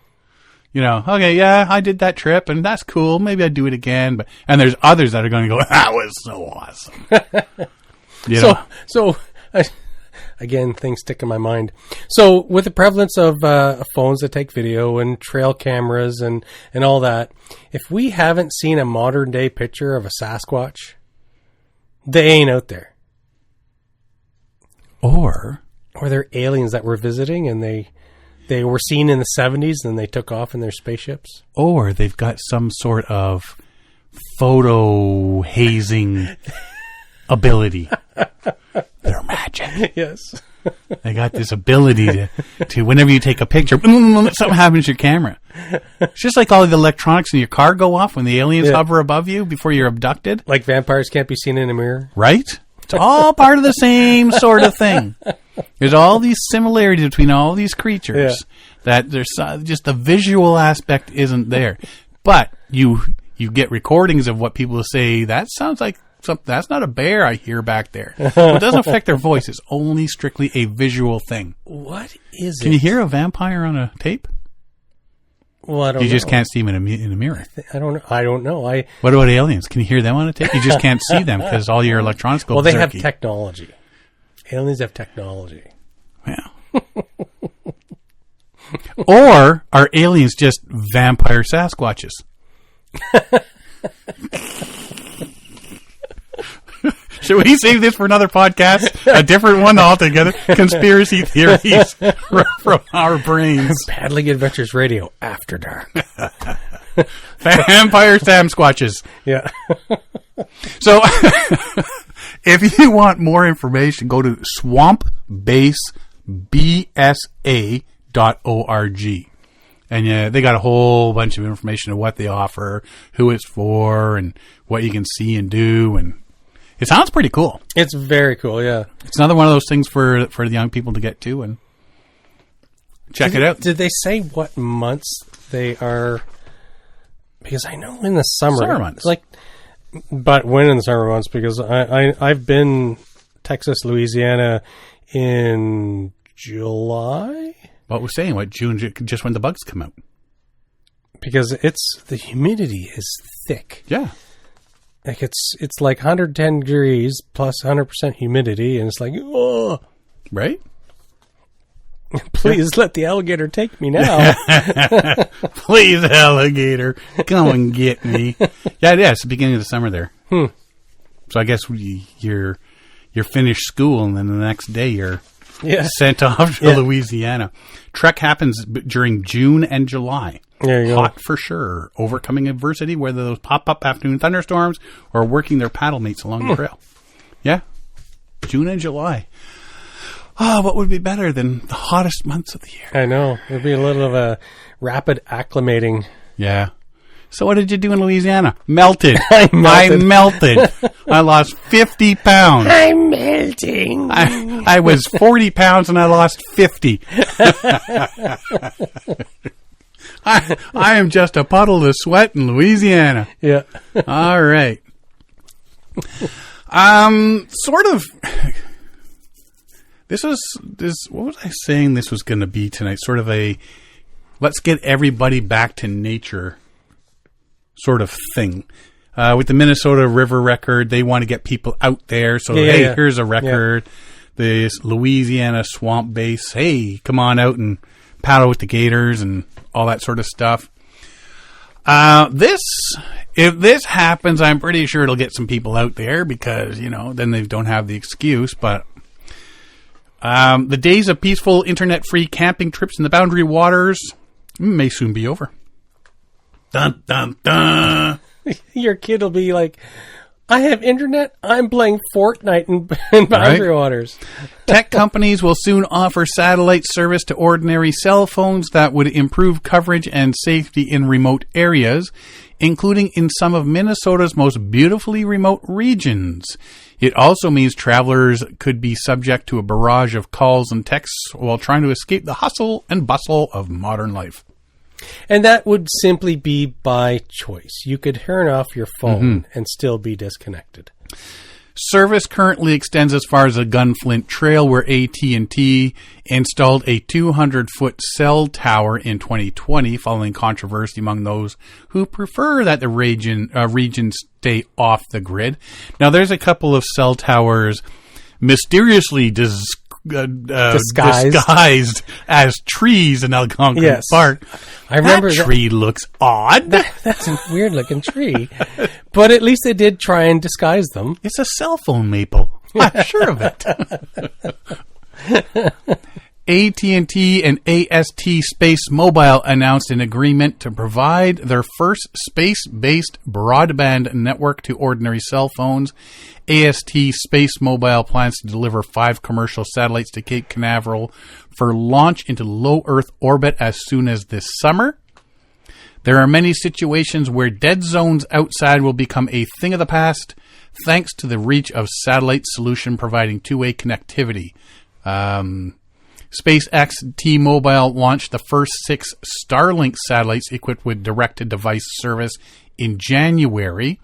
okay, yeah, I did that trip and that's cool. Maybe I'd do it again. And there's others that are going to go, that was so awesome. So again, things stick in my mind. So with the prevalence of phones that take video and trail cameras and all that, if we haven't seen a modern day picture of a Sasquatch, they ain't out there. Or they're aliens that we're visiting and they were seen in the 70s and they took off in their spaceships. Or they've got some sort of photo hazing ability. They're magic. Yes. They got this ability to whenever you take a picture, something happens to your camera. It's just like all the electronics in your car go off when the aliens hover above you before you're abducted. Like vampires can't be seen in a mirror. Right? It's all part of the same sort of thing. There's all these similarities between all these creatures that there's just the visual aspect isn't there. But you get recordings of what people say, that sounds like that's not a bear I hear back there. Well, it doesn't affect their voice. It's only strictly a visual thing. What is it? Can you hear a vampire on a tape? Well, I don't know. You just can't see them in a mirror. I don't know. What about aliens? Can you hear them on a tape? You just can't see them because all your electronics go berserky. They have technology. Aliens have technology. Yeah. Or are aliens just vampire Sasquatches? Should we save this for another podcast? A different one altogether? Conspiracy theories from our brains. Paddling Adventures Radio After Dark. Vampire Sasquatches. Yeah. So, if you want more information, go to swampbasebsa.org. And they got a whole bunch of information of what they offer, who it's for, and what you can see and do, and it sounds pretty cool. It's very cool, yeah. It's another one of those things for the young people to get to and check it out. Did they say what months they are? Because I know in the summer months. But when in the summer months? Because I've been Texas, Louisiana in July. What we're saying, June, just when the bugs come out. Because the humidity is thick. Yeah. Like it's like 110 degrees plus 100% humidity, and it's like, oh, right? Please let the alligator take me now. Please, alligator, come and get me. Yeah, it's the beginning of the summer there. So I guess you're finished school, and then the next day you're sent off to Louisiana. Trek happens during June and July. There you Hot go. for sure. Overcoming adversity, whether those pop-up afternoon thunderstorms or working their paddle mates along the trail. Yeah, June and July. Oh, what would be better than the hottest months of the year? I know. It'd be a little of a rapid acclimating. Yeah. So what did you do in Louisiana? Melted. I melted. I lost 50 pounds. I'm melting. I was 40 pounds and I lost 50. I am just a puddle of sweat in Louisiana. Yeah. All right. Sort of. What was I saying this was going to be tonight? Sort of a, let's get everybody back to nature sort of thing. With the Minnesota River record, they want to get people out there. So, here's a record. Yeah. This Louisiana Swamp Base. Hey, come on out and paddle with the gators and all that sort of stuff. If this happens, I'm pretty sure it'll get some people out there because, then they don't have the excuse. But the days of peaceful internet-free camping trips in the Boundary Waters may soon be over. Dun, dun, dun. Your kid will be like, I have internet. I'm playing Fortnite in Boundary Waters. Tech companies will soon offer satellite service to ordinary cell phones that would improve coverage and safety in remote areas, including in some of Minnesota's most beautifully remote regions. It also means travelers could be subject to a barrage of calls and texts while trying to escape the hustle and bustle of modern life. And that would simply be by choice. You could turn off your phone and still be disconnected. Service currently extends as far as the Gunflint Trail, where AT&T installed a 200-foot cell tower in 2020, following controversy among those who prefer that the region stay off the grid. Now, there's a couple of cell towers mysteriously disguised as trees in Algonquin Park. I remember that tree looks odd. That's a weird looking tree, but at least they did try and disguise them. It's a cell phone maple. I'm sure of it. AT&T and AST Space Mobile announced an agreement to provide their first space-based broadband network to ordinary cell phones. AST Space Mobile plans to deliver 5 commercial satellites to Cape Canaveral for launch into low Earth orbit as soon as this summer. There are many situations where dead zones outside will become a thing of the past, thanks to the reach of satellite solution providing two-way connectivity. SpaceX T-Mobile launched the first 6 Starlink satellites equipped with direct-to-device service in January.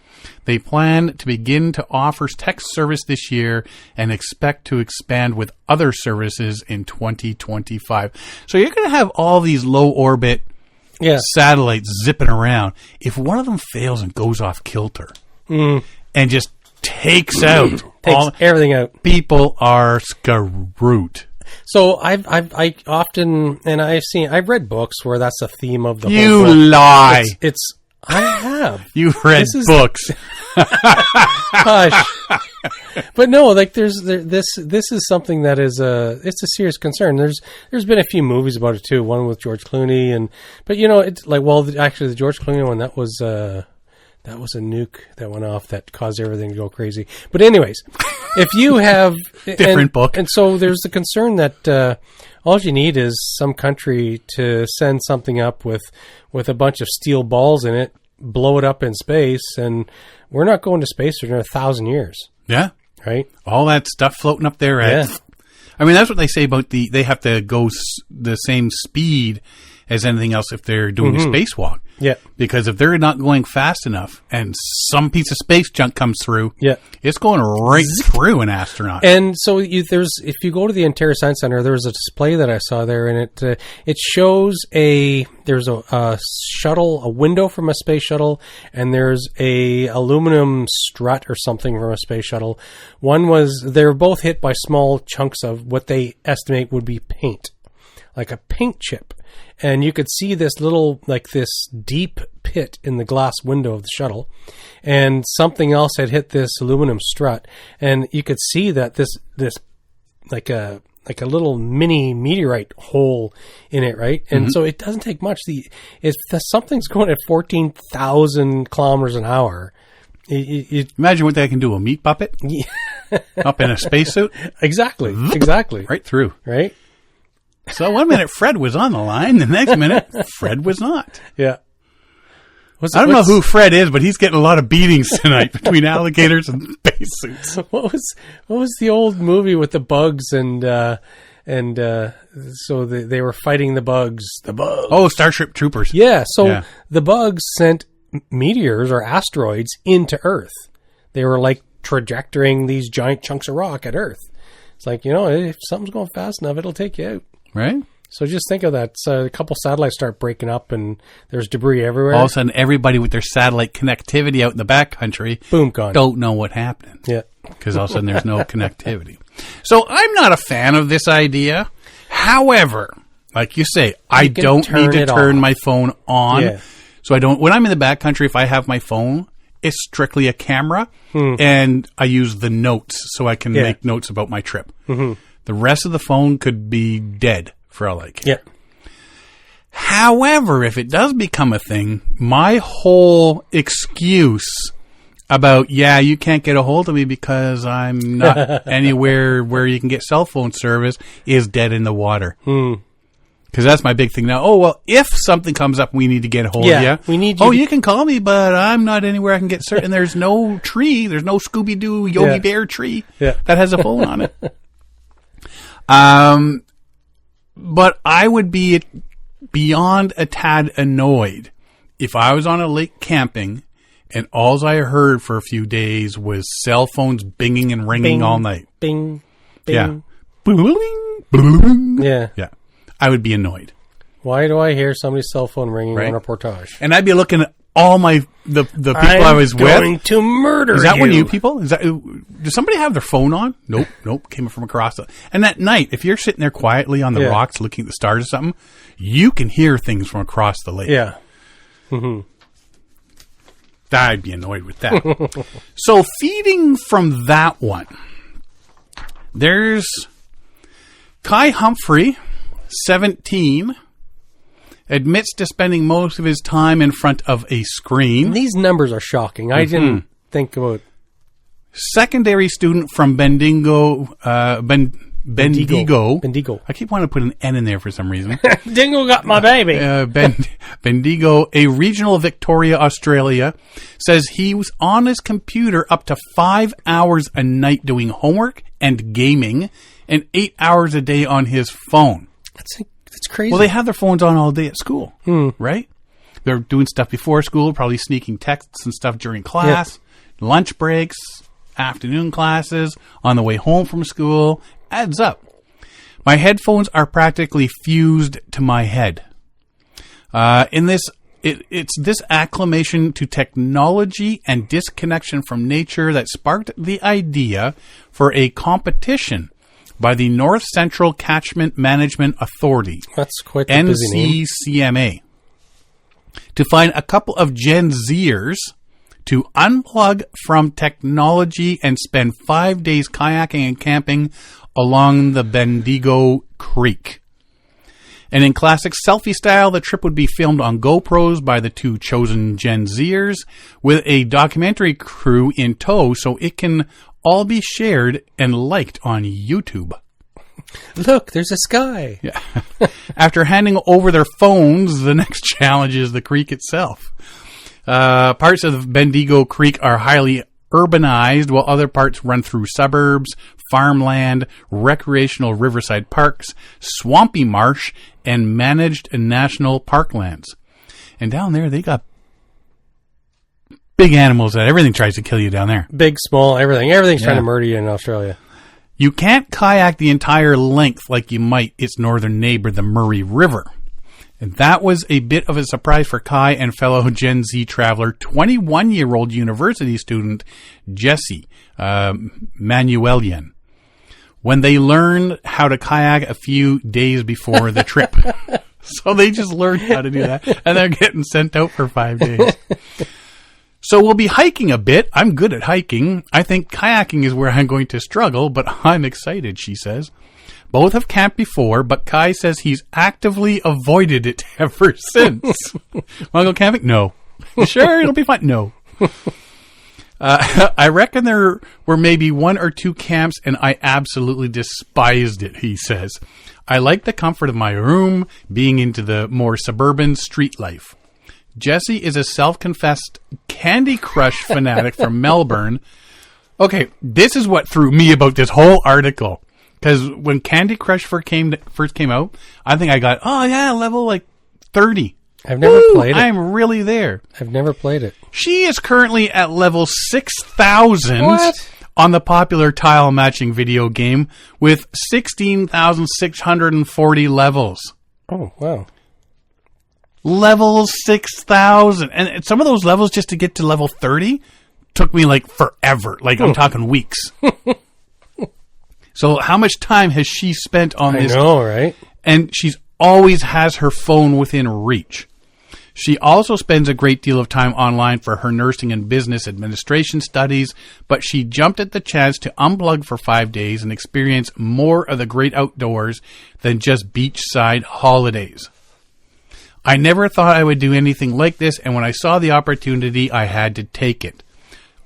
They plan to begin to offer text service this year and expect to expand with other services in 2025. So you're going to have all these low-orbit satellites zipping around. If one of them fails and goes off kilter and just takes out everything out, people are screwed. So I often, and I've read books where that's a theme of the whole book. You lie. I have. You've read books. Hush. But no, like this is something that is it's a serious concern. There's been a few movies about it too. One with George Clooney, but it's like, actually the George Clooney one, that was a nuke that went off that caused everything to go crazy. But anyways, if you have different book, and so there's the concern that all you need is some country to send something up with a bunch of steel balls in it, blow it up in space, and we're not going to space for 1,000 years. Yeah. Right? All that stuff floating up there. I mean, that's what they say about they have to go the same speed as anything else if they're doing a spacewalk. Yeah. Because if they're not going fast enough and some piece of space junk comes through, it's going right through an astronaut. And so if you go to the Ontario Science Center, there was a display that I saw there, and it shows there's a shuttle, a window from a space shuttle, and there's a aluminum strut or something from a space shuttle. They were both hit by small chunks of what they estimate would be paint, like a paint chip. And you could see this this deep pit in the glass window of the shuttle, and something else had hit this aluminum strut, and you could see that this like a little mini meteorite hole in it, right? And so it doesn't take much. If something's going at 14,000 kilometers an hour, imagine what that can do. A meat puppet up in a spacesuit, exactly, right through, right. So 1 minute Fred was on the line, the next minute Fred was not. Yeah. I don't know who Fred is, but he's getting a lot of beatings tonight between alligators and spacesuits. What was the old movie with the bugs and so they were fighting the bugs? The bugs. Oh, Starship Troopers. Yeah. So the bugs sent meteors or asteroids into Earth. They were like trajectorying these giant chunks of rock at Earth. It's like, if something's going fast enough, it'll take you out. Right. So just think of that. So a couple satellites start breaking up and there's debris everywhere. All of a sudden, everybody with their satellite connectivity out in the backcountry boom, gone. Don't know what happened. Yeah. Because all of a sudden there's no connectivity. So I'm not a fan of this idea. However, like you say, I don't need to turn my phone on. Yeah. So when I'm in the backcountry, if I have my phone, it's strictly a camera and I use the notes so I can make notes about my trip. Mm-hmm. The rest of the phone could be dead for all I care. Yeah. However, if it does become a thing, my whole excuse about, you can't get a hold of me because I'm not anywhere where you can get cell phone service is dead in the water. Because that's my big thing now. Oh, well, if something comes up, we need to get a hold of you. We need you. Oh, you can call me, but I'm not anywhere I can get certain. There's no tree. There's no Scooby-Doo Yogi Bear tree that has a phone on it. But I would be beyond a tad annoyed if I was on a lake camping and all I heard for a few days was cell phones binging and ringing all night. Bing, bing. Yeah. Bling, bling. Yeah. Yeah. I would be annoyed. Why do I hear somebody's cell phone ringing on a portage? And I'd be looking at all the people I was with. I'm going to murder you. Is that one of you people? Does somebody have their phone on? Nope. Came from across it. And at night, if you're sitting there quietly on the rocks looking at the stars or something, you can hear things from across the lake. Yeah. Mm-hmm. I'd be annoyed with that. So feeding from that one, there's Kai Humphrey, 17, admits to spending most of his time in front of a screen. These numbers are shocking. I didn't think about. Secondary student from Bendigo. I keep wanting to put an N in there for some reason. Dingo got my baby. Bendigo, a regional Victoria, Australia, says he was on his computer up to 5 hours a night doing homework and gaming, and 8 hours a day on his phone. That's crazy. Well, they have their phones on all day at school, right? They're doing stuff before school, probably sneaking texts and stuff during class, lunch breaks, afternoon classes, on the way home from school. Adds up. My headphones are practically fused to my head. It's this acclamation to technology and disconnection from nature that sparked the idea for a competition by the North Central Catchment Management Authority. That's quite the busy name. NCCMA. To find a couple of Gen Zers to unplug from technology and spend 5 days kayaking and camping along the Bendigo Creek. And in classic selfie style, the trip would be filmed on GoPros by the two chosen Gen Zers with a documentary crew in tow so it can all be shared and liked on YouTube. Look, there's a sky. Yeah. After handing over their phones, the next challenge is the creek itself. Parts of Bendigo Creek are highly urbanized, while other parts run through suburbs, farmland, recreational riverside parks, swampy marsh, and managed national parklands. And down there, they got big animals that everything tries to kill you down there. Big, small, everything. Everything's trying to murder you in Australia. You can't kayak the entire length like you might its northern neighbor, the Murray River. And that was a bit of a surprise for Kai and fellow Gen Z traveler, 21-year-old university student Jesse Manuelian, when they learned how to kayak a few days before the trip. So they just learned how to do that, and they're getting sent out for 5 days. So we'll be hiking a bit. I'm good at hiking. I think kayaking is where I'm going to struggle, but I'm excited, she says. Both have camped before, but Kai says he's actively avoided it ever since. Want to go camping? No. Sure, it'll be fun. No. I reckon there were maybe 1 or 2 camps, and I absolutely despised it, he says. I like the comfort of my room, being into the more suburban street life. Jesse is a self-confessed Candy Crush fanatic from Melbourne. Okay, this is what threw me about this whole article. Because when Candy Crush first came out, I think I got, level like 30. I've never played it. I'm really there. I've never played it. She is currently at level 6,000 on the popular tile matching video game with 16,640 levels. Oh, wow. Level 6,000. And some of those levels just to get to level 30 took me like forever. Like I'm talking weeks. So how much time has she spent on this? I know, right? And she's always has her phone within reach. She also spends a great deal of time online for her nursing and business administration studies, but she jumped at the chance to unplug for 5 days and experience more of the great outdoors than just beachside holidays. I never thought I would do anything like this, and when I saw the opportunity, I had to take it.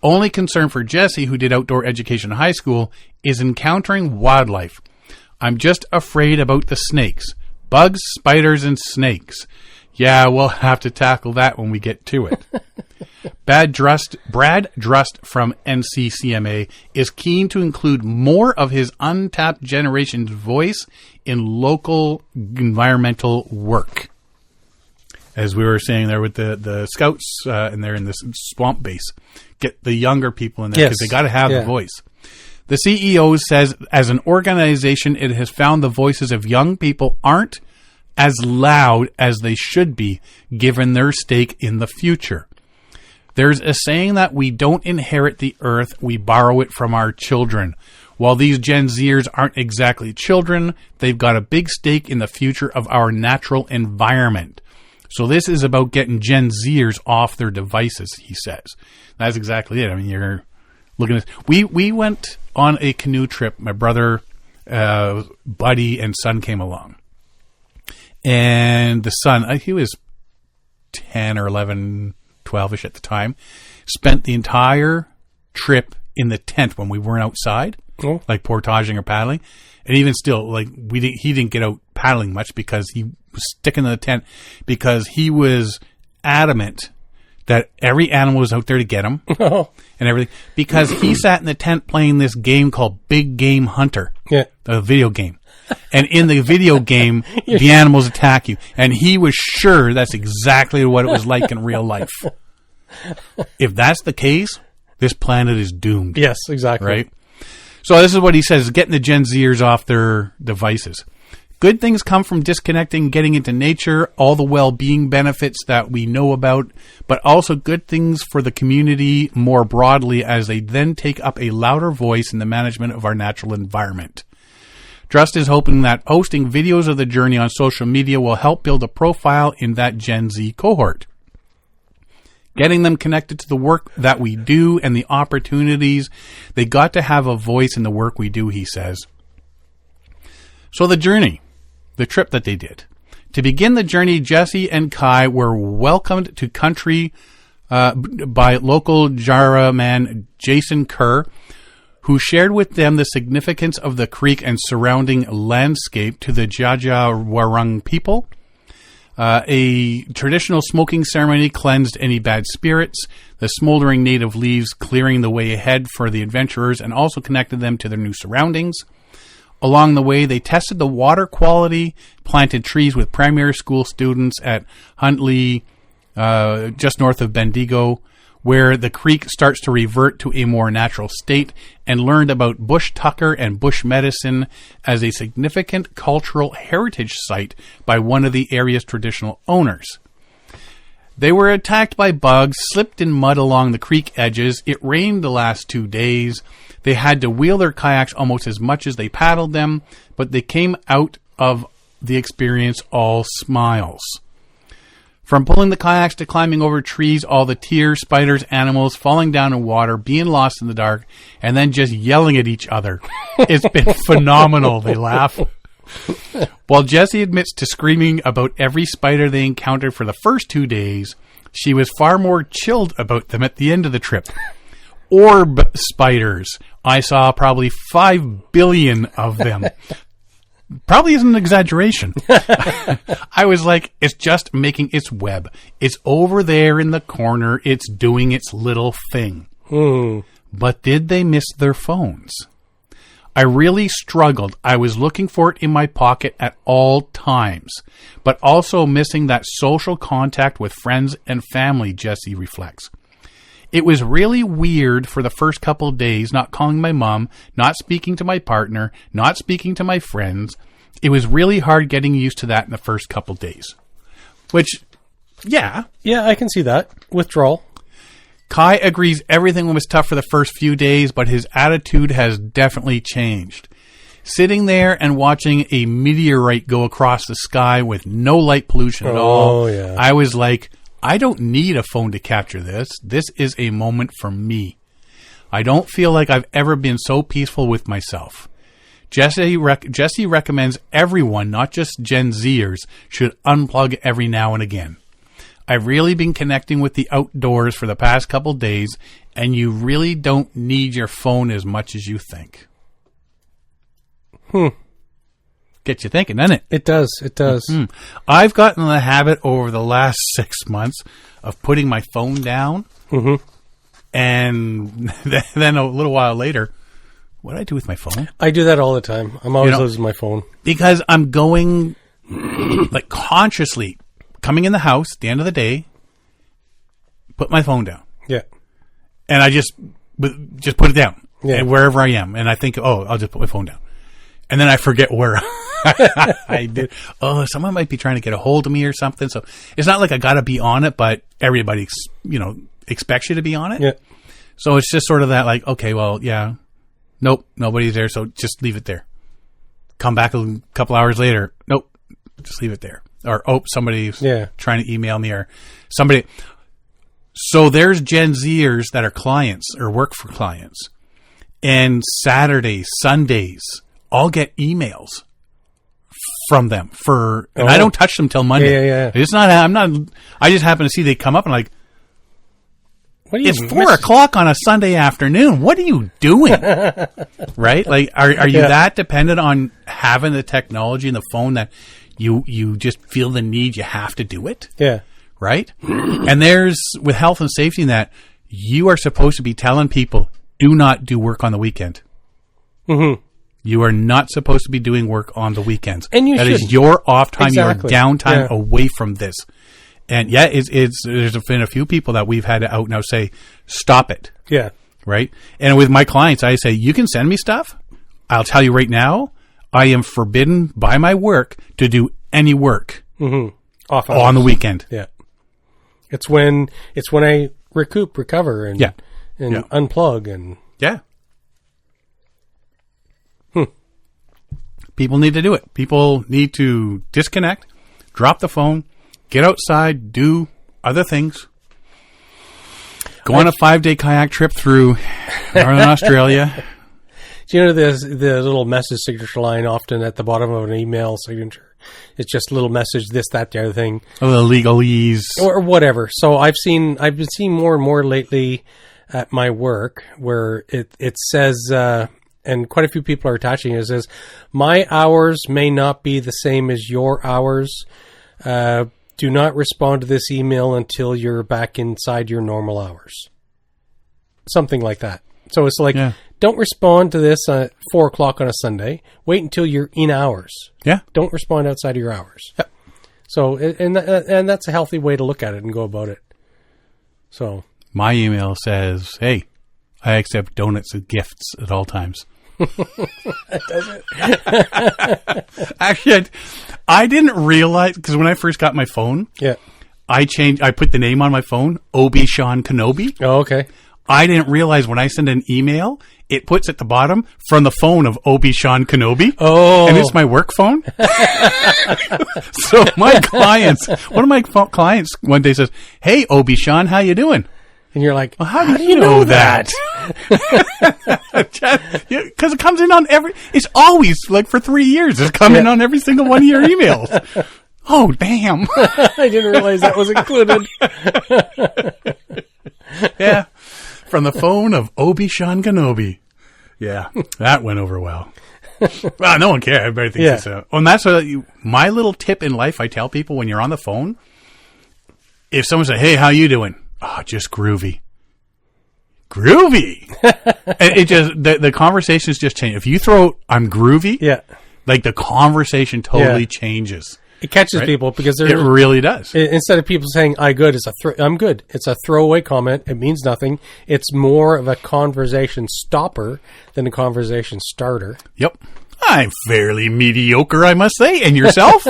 Only concern for Jesse, who did outdoor education in high school, is encountering wildlife. I'm just afraid about the snakes. Bugs, spiders, and snakes. Yeah, we'll have to tackle that when we get to it. Brad Drust from NCCMA is keen to include more of his untapped generation's voice in local environmental work. As we were saying there with the scouts, and they're in this swamp base. Get the younger people in there because they got to have the voice. The CEO says, as an organization, it has found the voices of young people aren't as loud as they should be, given their stake in the future. There's a saying that we don't inherit the earth, we borrow it from our children. While these Gen Zers aren't exactly children, they've got a big stake in the future of our natural environment. So this is about getting Gen Zers off their devices, he says. That's exactly it. I mean, you're looking at... We went on a canoe trip. My brother, buddy, and son came along. And the son, he was 10 or 11, 12-ish at the time, spent the entire trip in the tent when we weren't outside, like portaging or paddling. And even still, like he didn't get out paddling much because he was sticking in the tent because he was adamant that every animal was out there to get him and everything. Because he sat in the tent playing this game called Big Game Hunter, a video game. And in the video game, the animals attack you. And he was sure that's exactly what it was like in real life. If that's the case, this planet is doomed. Yes, exactly. Right? So this is what he says, getting the Gen Zers off their devices. Good things come from disconnecting, getting into nature, all the well-being benefits that we know about, but also good things for the community more broadly as they then take up a louder voice in the management of our natural environment. Drust is hoping that posting videos of the journey on social media will help build a profile in that Gen Z cohort. Getting them connected to the work that we do and the opportunities, they got to have a voice in the work we do, he says. So the journey, the trip that they did. To begin the journey, Jesse and Kai were welcomed to country by local Jara man Jason Kerr, who shared with them the significance of the creek and surrounding landscape to the Jajawarung people. A traditional smoking ceremony cleansed any bad spirits, the smoldering native leaves clearing the way ahead for the adventurers and also connected them to their new surroundings. Along the way, they tested the water quality, planted trees with primary school students at Huntley just north of Bendigo, where the creek starts to revert to a more natural state, and learned about bush tucker and bush medicine as a significant cultural heritage site by one of the area's traditional owners. They were attacked by bugs, slipped in mud along the creek edges. It rained the last 2 days. They had to wheel their kayaks almost as much as they paddled them, but they came out of the experience all smiles. From pulling the kayaks to climbing over trees, all the tears, spiders, animals, falling down in water, being lost in the dark, and then just yelling at each other. It's been phenomenal, they laugh. While Jessie admits to screaming about every spider they encountered for the first 2 days, she was far more chilled about them at the end of the trip. Orb spiders. I saw probably 5 billion of them. Probably isn't an exaggeration. I was like, it's just making its web. It's over there in the corner. It's doing its little thing. But did they miss their phones? I really struggled. I was looking for it in my pocket at all times, but also missing that social contact with friends and family, Jessie reflects. It was really weird for the first couple of days, not calling my mom, not speaking to my partner, not speaking to my friends. It was really hard getting used to that in the first couple of days. Which, yeah. Yeah, I can see that. Withdrawal. Kai agrees everything was tough for the first few days, but his attitude has definitely changed. Sitting there and watching a meteorite go across the sky with no light pollution at all, yeah. I was like, I don't need a phone to capture this. This is a moment for me. I don't feel like I've ever been so peaceful with myself. Jessie recommends everyone, not just Gen Zers, should unplug every now and again. I've really been connecting with the outdoors for the past couple days, and you really don't need your phone as much as you think. Gets you thinking, doesn't it? It does. It does. Mm-hmm. I've gotten in the habit over the last 6 months of putting my phone down, and then a little while later, what do I do with my phone? I do that all the time. I'm always losing my phone. Because I'm going, like, consciously coming in the house at the end of the day, put my phone down. Yeah. And I just put it down. Yeah. And wherever I am. And I think, I'll just put my phone down. And then I forget where I did. Someone might be trying to get a hold of me or something. So it's not like I got to be on it, but everybody, expects you to be on it. Yeah. So it's just sort of that, like, okay, well, yeah. Nope, nobody's there, so just leave it there. Come back a couple hours later. Nope, just leave it there. Or, somebody's trying to email me or somebody. So there's Gen Zers that are clients or work for clients. And Saturdays, Sundays, I'll get emails from them and I don't touch them till Monday. Yeah. I just happen to see they come up and like, it's 4 o'clock. o'clock on a Sunday afternoon. What are you doing? Right? Like, are you that dependent on having the technology and the phone that you just feel the need, you have to do it? Yeah. Right? And there's, with health and safety in that, you are supposed to be telling people, do not do work on the weekend. Mm-hmm. You are not supposed to be doing work on the weekends. And you That shouldn't. is your off time, Exactly. your downtime Yeah. away from this. And there's been a few people that we've had to out now say, stop it. Yeah. Right? And with my clients, I say, you can send me stuff. I'll tell you right now, I am forbidden by my work to do any work Off on the weekend. Yeah. It's when I recover and unplug and Yeah. People need to do it. People need to disconnect, drop the phone, get outside, do other things. Go on a 5-day kayak trip through Northern Australia. Do you know the little message signature line often at the bottom of an email signature? It's just a little message, this, that, the other thing. Oh, the legalese. Or whatever. So I've been seeing more and more lately at my work where it says, and quite a few people are attaching it. It says, my hours may not be the same as your hours. Do not respond to this email until you're back inside your normal hours. Something like that. So it's like, don't respond to this at 4 o'clock on a Sunday. Wait until you're in hours. Yeah. Don't respond outside of your hours. Yeah. So, and that's a healthy way to look at it and go about it. So my email says, "Hey, I accept donuts and gifts at all times." Does it? Actually, I didn't realize, because when I first got my phone, I put the name on my phone, Obi-Sean Kenobi. Oh, okay. I didn't realize when I send an email, it puts at the bottom from the phone of Obi-Sean Kenobi. Oh. And it's my work phone. So my clients, one of my clients one day says, "Hey, Obi-Sean, how you doing?" And you're like, "Well, how do you know that?" Because it comes in on it's always, like for 3 years, it's coming on every single one of your emails. Oh, damn. I didn't realize that was included. Yeah. From the phone of Obi-Sean Kenobi. Yeah. That went over well. Well, no one cares. Everybody thinks it's a... Oh, and that's my little tip in life I tell people when you're on the phone. If someone says, "Hey, how you doing?" "Oh, just groovy." Groovy. And it just, the conversations just change. If you throw, "I'm groovy," like the conversation totally changes. It catches people because it really does. Instead of people saying "I'm good," I'm good. It's a throwaway comment. It means nothing. It's more of a conversation stopper than a conversation starter. Yep. I'm fairly mediocre, I must say. And yourself?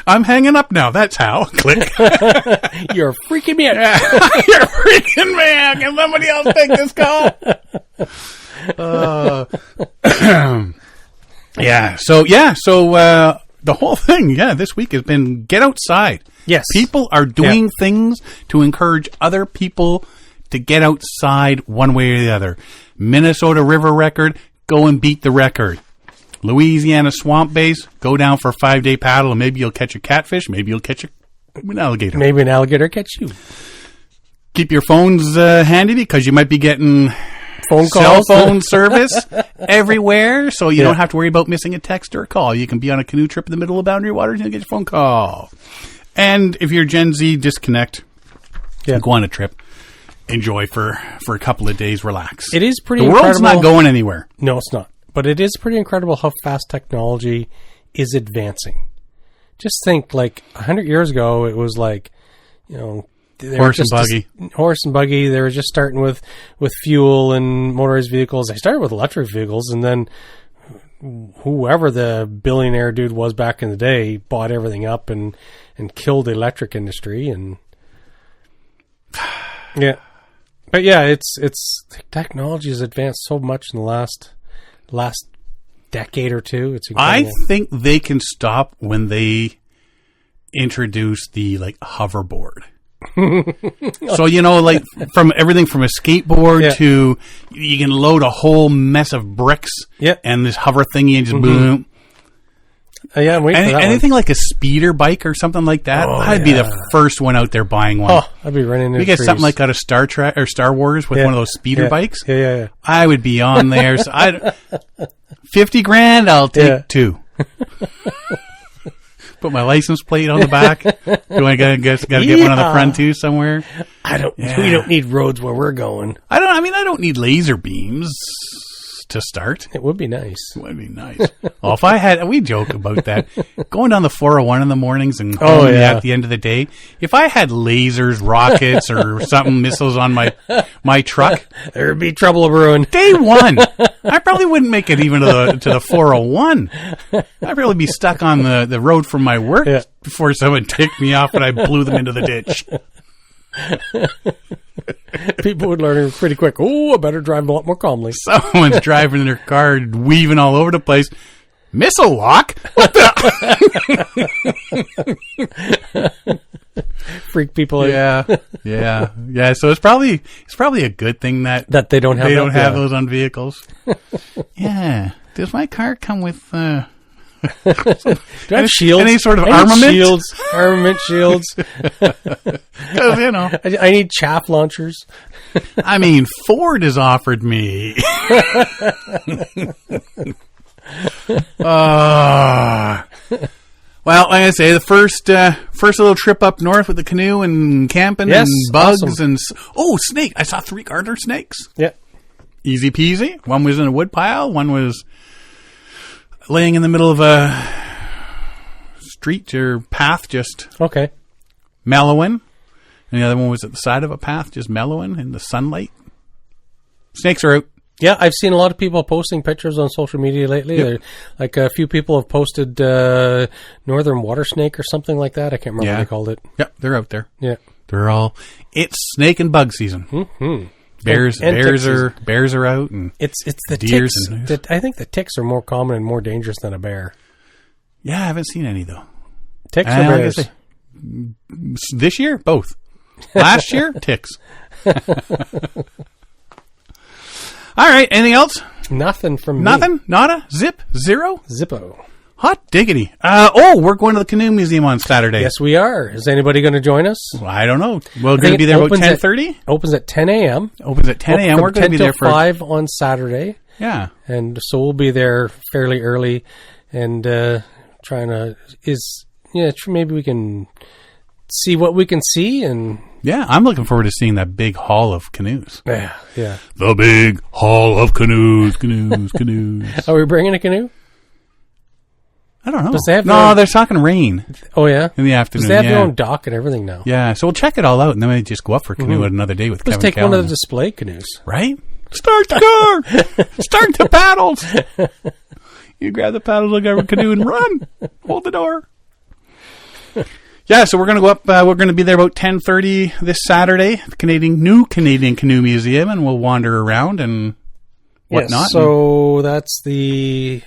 I'm hanging up now. That's how. Click. You're freaking me out. You're freaking me out. Can somebody else take this call? So the whole thing, this week has been get outside. Yes. People are doing things to encourage other people to get outside one way or the other. Minnesota River record, go and beat the record. Louisiana Swamp Base, go down for a 5-day paddle and maybe you'll catch a catfish, maybe you'll catch an alligator. Maybe an alligator catch you. Keep your phones handy because you might be getting phone calls, cell phone service everywhere, so you don't have to worry about missing a text or a call. You can be on a canoe trip in the middle of Boundary Waters and you'll get your phone call. And if you're Gen Z, disconnect. Go on a trip. Enjoy for a couple of days. Relax. It is pretty incredible. The world's not going anywhere. No, it's not. But it is pretty incredible how fast technology is advancing. Just think, like, 100 years ago, it was like, horse and buggy. They were just starting with fuel and motorized vehicles. They started with electric vehicles, and then whoever the billionaire dude was back in the day bought everything up and killed the electric industry. And but it's technology has advanced so much in the last decade or two. It's incredible. I think they can stop when they introduce the hoverboard. So like from everything from a skateboard to you can load a whole mess of bricks and this hover thingy and just boom. I'm waiting for that anything like a speeder bike or something like that. I'd be the first one out there buying one. Oh, I'd be running into We get trees. something like out of Star Trek or Star Wars with one of those speeder bikes. Yeah. I would be on there. So $50,000, I'll take 2. Put my license plate on the back. Do I gotta get one on the front too somewhere? We don't need roads where we're going. I don't need laser beams to start. It would be nice. It would be nice. Well, if I had, we joke about that, going down the 401 in the mornings and home at the end of the day. If I had lasers, rockets, or something, missiles on my truck, there'd be trouble brewing. Day one, I probably wouldn't make it even to the 401. I'd probably be stuck on the road from my work before someone ticked me off and I blew them into the ditch. People would learn pretty quick. Oh, I better drive a lot more calmly. Someone's driving their car, weaving all over the place. Missile lock? What the? Freak people out. Yeah. So it's probably a good thing that they don't have those on vehicles. Yeah. Does my car come with? Do I have shields? Any sort of armament? Armament shields. Because, I need chaff launchers. I mean, Ford has offered me. Well, like I say, the first little trip up north with the canoe and camping and bugs and snake. I saw 3 garter snakes. Yeah, easy peasy. One was in a wood pile. One was laying in the middle of street or path just Okay. mellowing. And the other one was at the side of a path just mellowing in the sunlight. Snakes are out. Yeah, I've seen a lot of people posting pictures on social media lately. Yep. Like a few people have posted northern water snake or something like that. I can't remember what they called it. Yep, they're out there. Yeah. They're all. It's snake and bug season. Mm-hmm. Bears are out, and it's the deers ticks. I think the ticks are more common and more dangerous than a bear. Yeah, I haven't seen any though. Ticks or bears? This year, both. Last year, ticks. All right. Anything else? Nothing from Nothing? me. Nada? Zip? Zero? Zippo. Hot diggity. We're going to the Canoe Museum on Saturday. Yes, we are. Is anybody going to join us? Well, I don't know. We're going to be there about 10:30? Opens at 10 a.m. Opens at 10 a.m. We're going to be there for 5 on Saturday. Yeah. And so we'll be there fairly early and maybe we can see what we can see. And yeah, I'm looking forward to seeing that big hall of canoes. Yeah. The big hall of canoes. Are we bringing a canoe? I don't know. They're they're talking rain. Oh, yeah? In the afternoon. Because they have their own dock and everything now. Yeah, so we'll check it all out, and then we just go up for canoe at another day with Kevin Let's take Callan. one of the display canoes. Right? Start the car! Start the paddles! You grab the paddles, look over the canoe, and run! Hold the door. Yeah, so we're going to go up. We're going to be there about 10:30 this Saturday at the new Canadian Canoe Museum, and we'll wander around and whatnot. Yes, so that's the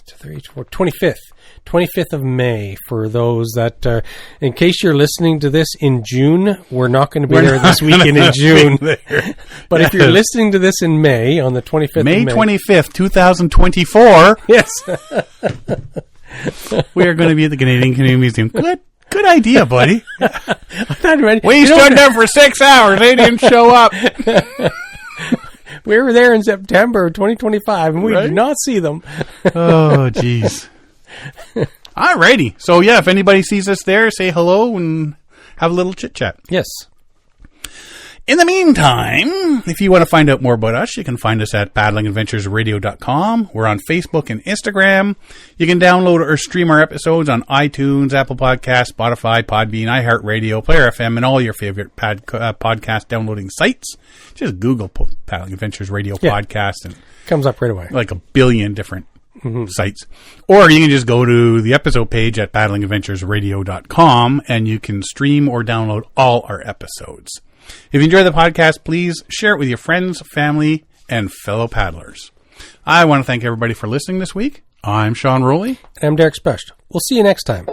25th of May for those that, in case you're listening to this in June, we're not going to be there this weekend in June. But if you're listening to this in May, on the 25th of May. May 25th, 2024. Yes. We are going to be at the Canadian Canoe Museum. Good idea, buddy. We stood there for 6 hours. They didn't show up. We were there in September of 2025, and we did not see them. Oh, jeez. All righty. So, yeah, if anybody sees us there, say hello and have a little chit-chat. Yes. In the meantime, if you want to find out more about us, you can find us at paddlingadventuresradio.com. We're on Facebook and Instagram. You can download or stream our episodes on iTunes, Apple Podcasts, Spotify, Podbean, iHeartRadio, Player FM, and all your favorite podcast downloading sites. Just Google Paddling Adventures Radio Podcast and comes up right away. Like a billion different sites. Or you can just go to the episode page at paddlingadventuresradio.com and you can stream or download all our episodes. If you enjoy the podcast, please share it with your friends, family, and fellow paddlers. I want to thank everybody for listening this week. I'm Sean Rowley. And I'm Derek Specht. We'll see you next time.